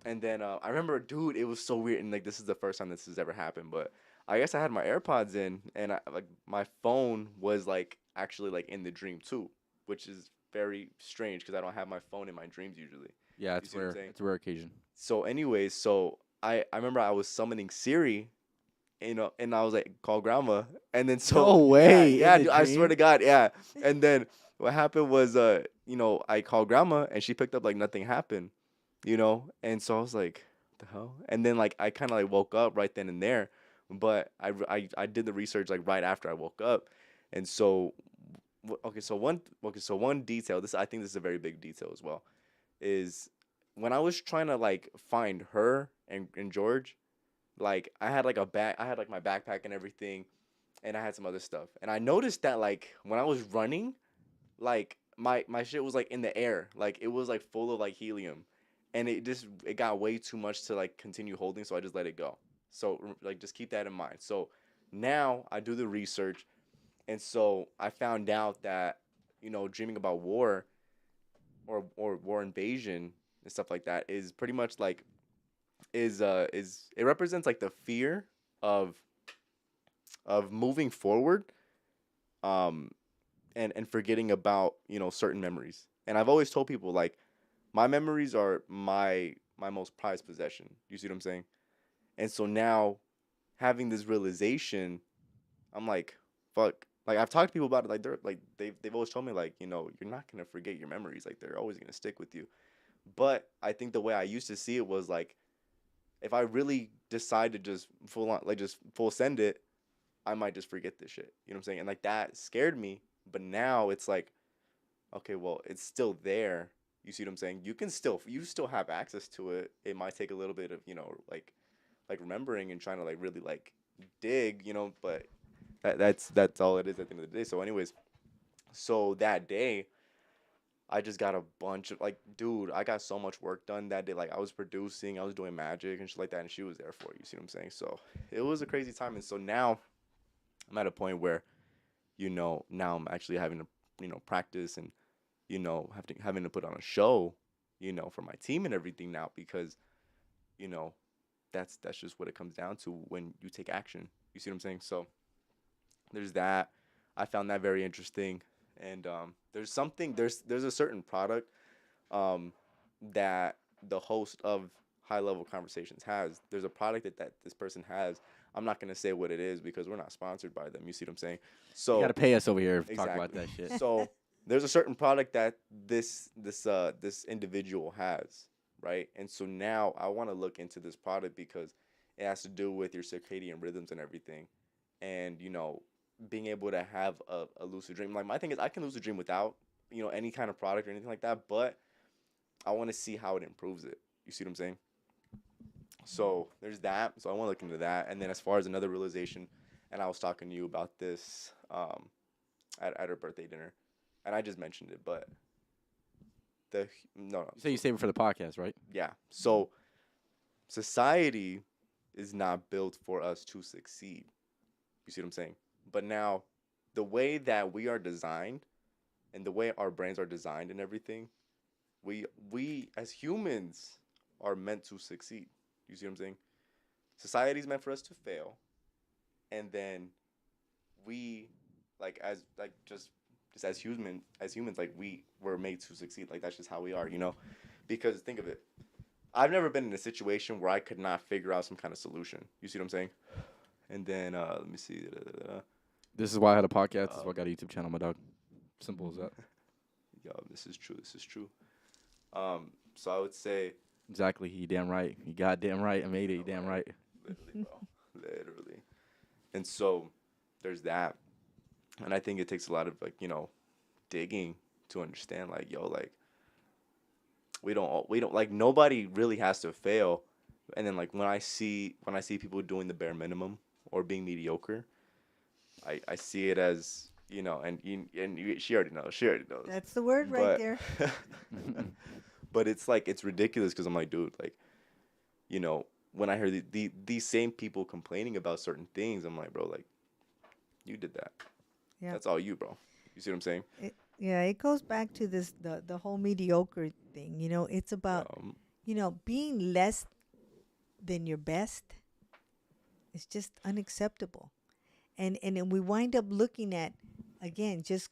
And then I remember, dude, it was so weird, and like this is the first time this has ever happened. But I guess I had my AirPods in, and like my phone was like actually like in the dream too, which is very strange because I don't have my phone in my dreams usually. Yeah, You it's see what I'm rare. saying? It's a rare occasion. So, anyways, so I remember I was summoning Siri, and I was like, call grandma, and then No so yeah, way, in yeah, the dude, I swear dream? to God, yeah. And then what happened was, I called grandma, and she picked up like nothing happened, and so I was like, what the hell? And then like I kind of like woke up right then and there, but I did the research like right after I woke up, and so so one detail, this I think this is a very big detail as well, is when I was trying to like find her and George, like I had like my backpack and everything, and I had some other stuff. And I noticed that like when I was running, like my shit was like in the air. Like it was like full of like helium. And it got way too much to like continue holding, so I just let it go. So like just keep that in mind. So now I do the research, and so I found out that, dreaming about war or war invasion and stuff like that is pretty much like is it represents like the fear of of moving forward, um, and forgetting about, you know, certain memories. And I've always told people, like, my memories are my most prized possession. You see what I'm saying? And so now, having this realization, I'm like, fuck. Like, I've talked to people about it. Like, they've always told me, like, you know, you're not gonna forget your memories. Like, they're always gonna stick with you. But I think the way I used to see it was like, if I really decide to just full on, like, just full send it, I might just forget this shit. You know what I'm saying? And like, that scared me. But now it's like, okay, well, it's still there. You see what I'm saying? You still have access to it. It might take a little bit of, you know, like remembering and trying to like really like dig, you know, but that's all it is at the end of the day. So anyways, so that day I just got a bunch of, like, dude, I got so much work done that day. Like, I was producing, I was doing magic and shit like that, and she was there for it. You see what I'm saying? So it was a crazy time. And so now I'm at a point where, you know, now I'm actually having to, you know, practice and, you know, having to put on a show, you know, for my team and everything now, because, you know, that's just what it comes down to when you take action. You see what I'm saying? So there's that. I found that very interesting. And there's a certain product um, that the host of High Level Conversations has. There's a product that this person has. I'm not gonna say what it is because we're not sponsored by them. You see what I'm saying? You got So to pay us over here to talk about exactly. that shit. So there's a certain product that this individual has, right? And so now I want to look into this product because it has to do with your circadian rhythms and everything, and, you know, being able to have a lucid dream. Like, my thing is, I can lucid dream without, you know, any kind of product or anything like that, but I want to see how it improves it. You see what I'm saying? So there's that. So I want to look into that. And then as far as another realization, and I was talking to you about this at her birthday dinner, and I just mentioned it, but no, You say you save it for the podcast, right? yeah. So society is not built for us to succeed. You see what I'm saying? But now, the way that we are designed and the way our brains are designed and everything, we as humans are meant to succeed. You see what I'm saying? Society is meant for us to fail, and then we, like, as like just as humans, like, we were made to succeed. Like, that's just how we are, you know? Because think of it. I've never been in a situation where I could not figure out some kind of solution. You see what I'm saying? And then let me see. This is why I had a podcast. This is why I got a YouTube channel, my dog. Simple as that. Yo, this is true. This is true. So I would say, Exactly. You damn right. You goddamn right. I made it. You damn right. literally, bro, literally. And so there's that, and I think it takes a lot of, like, you know, digging to understand, like, yo, like, we don't like, nobody really has to fail. And then, like, when I see people doing the bare minimum or being mediocre, I see it as, you know, she already knows. She already knows. That's the word right But there. but it's like, it's ridiculous because I'm like, dude, like, you know, when I hear these same people complaining about certain things, I'm like, bro, like, you did that. Yeah. That's all you, bro. You see what I'm saying? Yeah, it goes back to this the whole mediocre thing. You know, it's about being less than your best. It's just unacceptable, and then we wind up looking at, again, just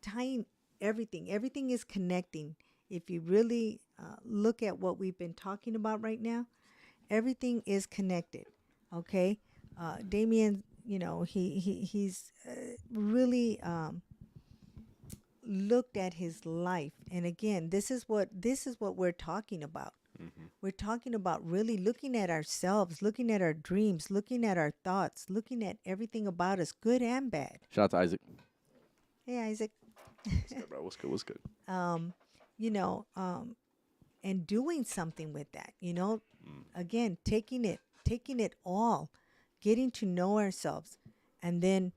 tying everything. Everything is connecting. If you really look at what we've been talking about right now, everything is connected. Okay, Damien, he's really looked at his life, and again, this is what we're talking about. Mm-hmm. We're talking about really looking at ourselves, looking at our dreams, looking at our thoughts, looking at everything about us, good and bad. Shout out to Isaac. Hey, Isaac. What's good, bro? What's good? And doing something with that, again, taking it all, getting to know ourselves, and then,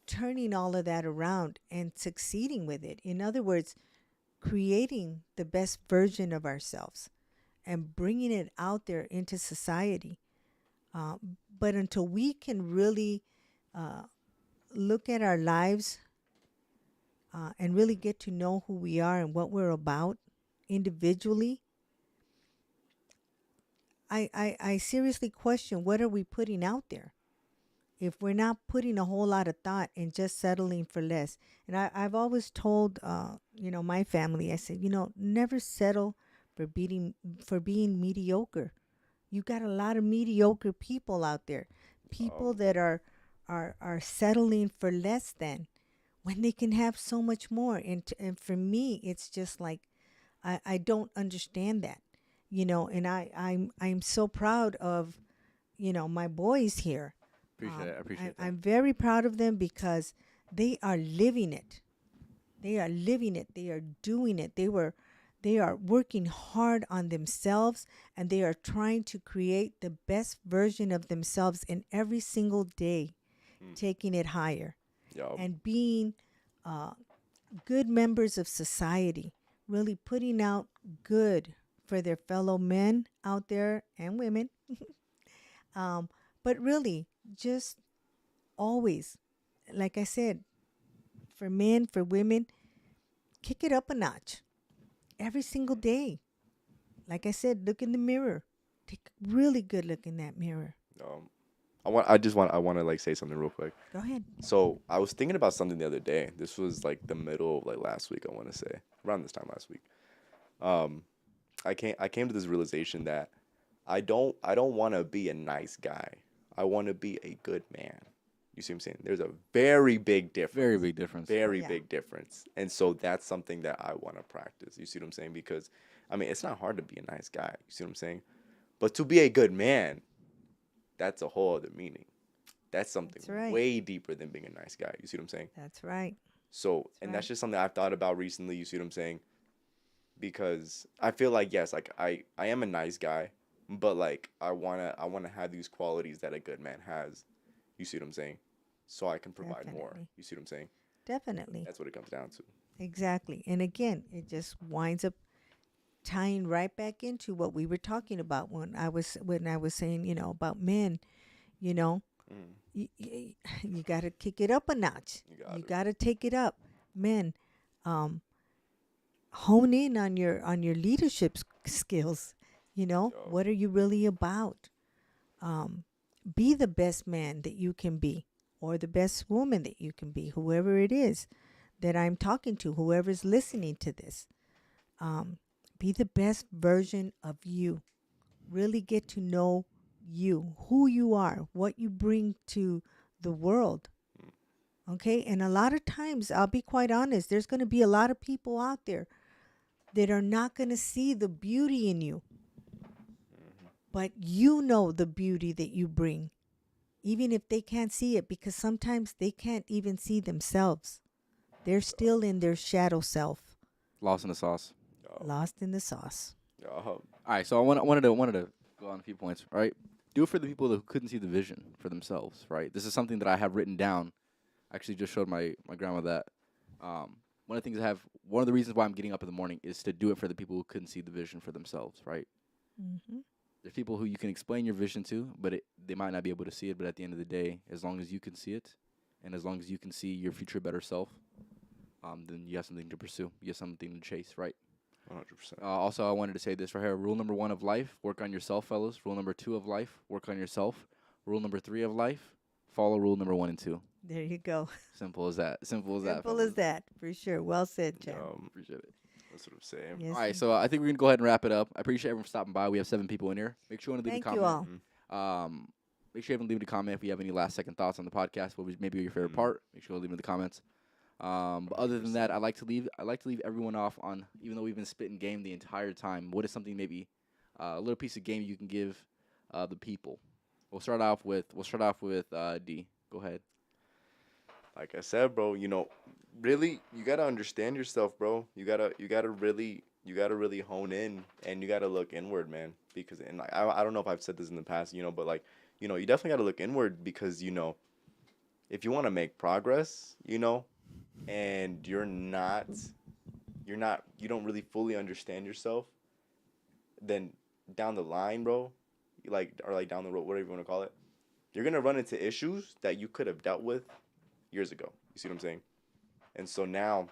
turning all of that around and succeeding with it. In other words, creating the best version of ourselves and bringing it out there into society. But until we can really look at our lives and really get to know who we are and what we're about individually, I seriously question, what are we putting out there? if we're not putting a whole lot of thought and just settling for less. And I've always told, my family, I said, never settle for being mediocre. You got a lot of mediocre people out there, people that are settling for less than when they can have so much more. And for me, it's just like I don't understand that, And I'm so proud of my boys here. Appreciate it. I appreciate that. I'm very proud of them because they are living it. They are living it. They are doing it. They are working hard on themselves, and they are trying to create the best version of themselves in every single day, taking it higher Yup. and being good members of society, really putting out good for their fellow men out there and women. But really, just always, like I said, for men, for women, kick it up a notch every single day. Like I said, look in the mirror. Take a really good look in that mirror. I want to like say something real quick. Go ahead. So I was thinking about something the other day. This was like the middle of like last week. I want to say around this time last week. I came to this realization that I don't want to be a nice guy. I want to be a good man. You see what I'm saying? There's a very big difference. Very big difference. Very Yeah. big difference. And so that's something that I want to practice. You see what I'm saying? Because I mean, it's not hard to be a nice guy. You see what I'm saying? But to be a good man, that's a whole other meaning. That's something That's right. way deeper than being a nice guy. You see what I'm saying? That's right. So, and that's just something I've thought about recently. You see what I'm saying? Because I feel like, yes, like I am a nice guy, but like I wanna have these qualities that a good man has. You see what I'm saying? So I can provide more. Definitely. You see what I'm saying? Definitely. That's what it comes down to. Exactly. And again, it just winds up tying right back into what we were talking about when I was saying, about men, you know, Mm. you got to kick it up a notch. You got to take it up. Men, hone in on your leadership skills. Yo. What are you really about? Be the best man that you can be, or the best woman that you can be, whoever it is that I'm talking to, whoever's listening to this. Be the best version of you. Really get to know you, who you are, what you bring to the world. Okay? And a lot of times, I'll be quite honest, there's going to be a lot of people out there that are not going to see the beauty in you. But you know the beauty that you bring, even if they can't see it, because sometimes they can't even see themselves. They're still in their shadow self, Lost in the sauce. lost in the sauce. Yo. All right, so I wanted to go on a few points, right? Do it for the people who couldn't see the vision for themselves, right? This is something that I have written down. I actually just showed my grandma that. One of the things one of the reasons why I'm getting up in the morning is to do it for the people who couldn't see the vision for themselves, right? Mm-hmm. There's people who you can explain your vision to, but they might not be able to see it. But at the end of the day, as long as you can see it, and as long as you can see your future better self, then you have something to pursue. You have something to chase, right? 100%. Also, I wanted to say this right here. Rule number 1 of life, work on yourself, fellas. Rule number 2 of life, work on yourself. Rule number 3 of life, follow rule number 1 and 2. There you go. Simple as that. Simple as that. Simple fellas. as that, for sure. Well said, Chad. Appreciate it. That's what I'm saying. Yes, All right, so I think we're going to go ahead and wrap it up. I appreciate everyone for stopping by. We have 7 people in here. Make sure you want to leave Thank a you comment. all. Make sure you leave a comment if you have any last-second thoughts on the podcast. What was maybe your favorite part? Make sure you leave in the comments. But other than that, I like to leave everyone off on, even though we've been spitting game the entire time, what is something maybe a little piece of game you can give the people? We'll start off with D. Go ahead. Like I said, bro, really, you gotta understand yourself, bro. You gotta really hone in, and you gotta look inward, man. Because I don't know if I've said this in the past, but like, you definitely gotta look inward because if you want to make progress, and you don't really fully understand yourself, then down the line, bro, or down the road, whatever you want to call it, you're gonna run into issues that you could have dealt with years ago. You see what I'm saying? And so now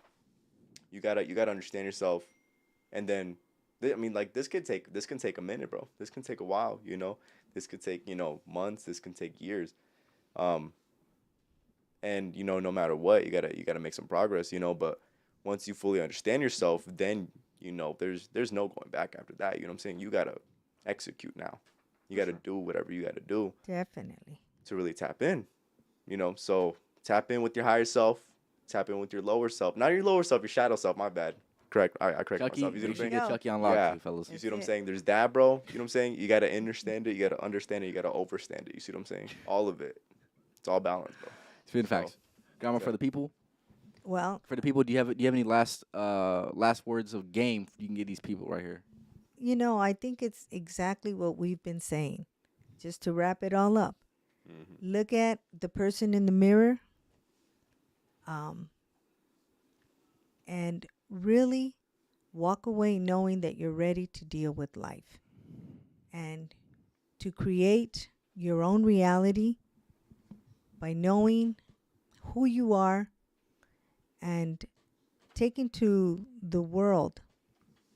you gotta understand yourself, and then this can take a minute, bro. This can take a while. This could take months. This can take years. Um, and no matter what, you gotta make some progress. But once you fully understand yourself, then there's no going back after that. You know what I'm saying? You gotta execute now. You gotta do whatever you gotta do Definitely. to really tap in. So tap in with your higher self, tap in with your lower self. Not your lower self, your shadow self. My bad. Correct. I correct Chucky, myself. You see what make I'm sure you saying? get Chucky on lock, Yeah. too, fellas. You see what I'm That's it. saying? There's that, bro. You know what I'm saying? You gotta understand it. You gotta understand it. You gotta overstand it. You see what I'm saying? All of it. It's all balance, bro. Spin facts. Grandma, yeah. for the people, Well, do you have any last words of game you can give these people right here? I think it's exactly what we've been saying. Just to wrap it all up, look at the person in the mirror, and really walk away knowing that you're ready to deal with life and to create your own reality by knowing who you are and taking to the world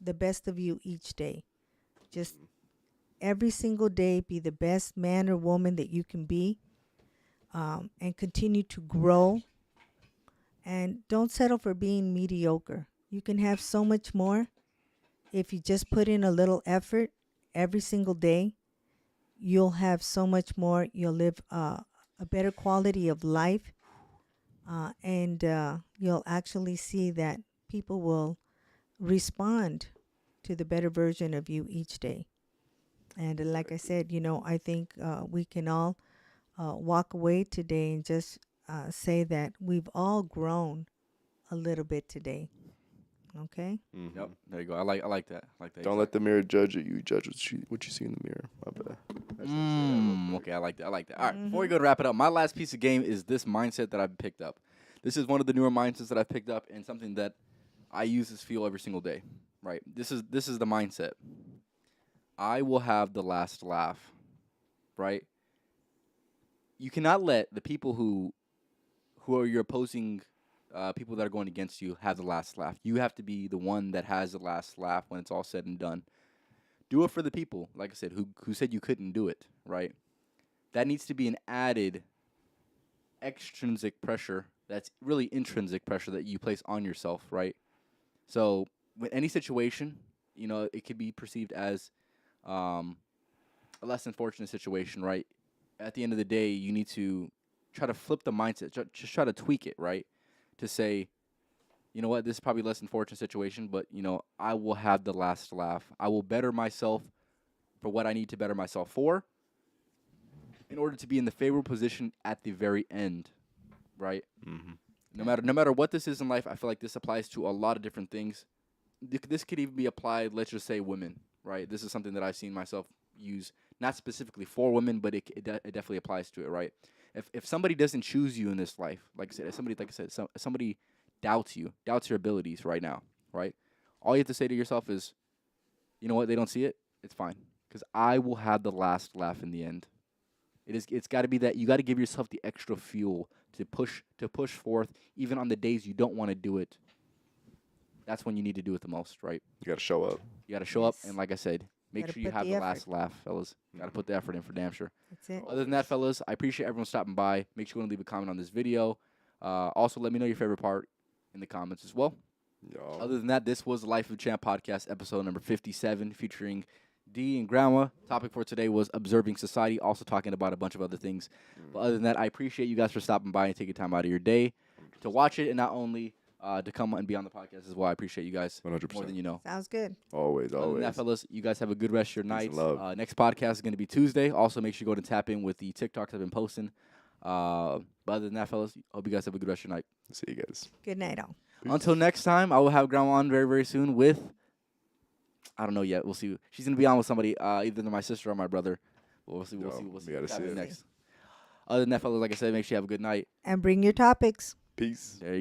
the best of you each day. Just every single day, be the best man or woman that you can be, and continue to grow. And don't settle for being mediocre. You can have so much more if you just put in a little effort every single day. You'll have so much more. You'll live a better quality of life, and you'll actually see that people will respond to the better version of you each day. And like I said, I think we can all walk away today and just say that we've all grown a little bit today. Okay? Yep, there you go. I like that. I like that. Don't let the mirror judge you. You judge what you see in the mirror. My bad. I just wanna say that real quick. Okay, I like that. I like that. All right, before we go to wrap it up, my last piece of game is this mindset that I've picked up. This is one of the newer mindsets that I've picked up, and something that I use this feel every single day. Right. This is the mindset. I will have the last laugh. Right. You cannot let the people who are your opposing people that are going against you have the last laugh. You have to be the one that has the last laugh when it's all said and done. Do it for the people, like I said, who said you couldn't do it, right? That needs to be an added extrinsic pressure that's really intrinsic pressure that you place on yourself, right? So, with any situation, it could be perceived as a less than fortunate situation, right? At the end of the day, you need to try to flip the mindset, just try to tweak it, right? To say, you know what, this is probably less than fortunate situation, but, I will have the last laugh. I will better myself for what I need to better myself for in order to be in the favorable position at the very end, right? Mm-hmm. No matter what this is in life, I feel like this applies to a lot of different things. This could even be applied, let's just say, women, right? This is something that I've seen myself use, not specifically for women, but it definitely applies to it, right? If somebody doesn't choose you in this life, if somebody doubts you, doubts your abilities right now, right? All you have to say to yourself is, you know what? They don't see it. It's fine, because I will have the last laugh in the end. It's got to be that you got to give yourself the extra fuel to push forth, even on the days you don't want to do it. That's when you need to do it the most, right? You gotta show up. You got to show up, Yes. and like I said, make Gotta sure you put have the the effort. last laugh, fellas. Got to put the effort in for damn sure. That's it. Other than that, fellas, I appreciate everyone stopping by. Make sure you leave a comment on this video. Also, let me know your favorite part in the comments as well. Yo. Other than that, this was the Life of a Champ podcast, episode number 57, featuring D and Grandma. Topic for today was observing society, also talking about a bunch of other things. But other than that, I appreciate you guys for stopping by and taking time out of your day to watch it, and not only to come and be on the podcast as well. I appreciate you guys 100%. more than you know. Sounds good. Always, Other than that, always. fellas, you guys have a good rest of your Peace night. and love. Next podcast is going to be Tuesday. Also, make sure you go to tap in with the TikToks I've been posting. But other than that, fellas, hope you guys have a good rest of your night. See you guys. Good night, all. Until next time, I will have Grandma on very, very soon with, I don't know yet. We'll see. She's going to be on with somebody, either my sister or my brother. We'll see. We'll Yo, see. We'll see. we gotta what see happens it. next. Other than that, fellas, like I said, make sure you have a good night. And bring your topics. Peace. There you go.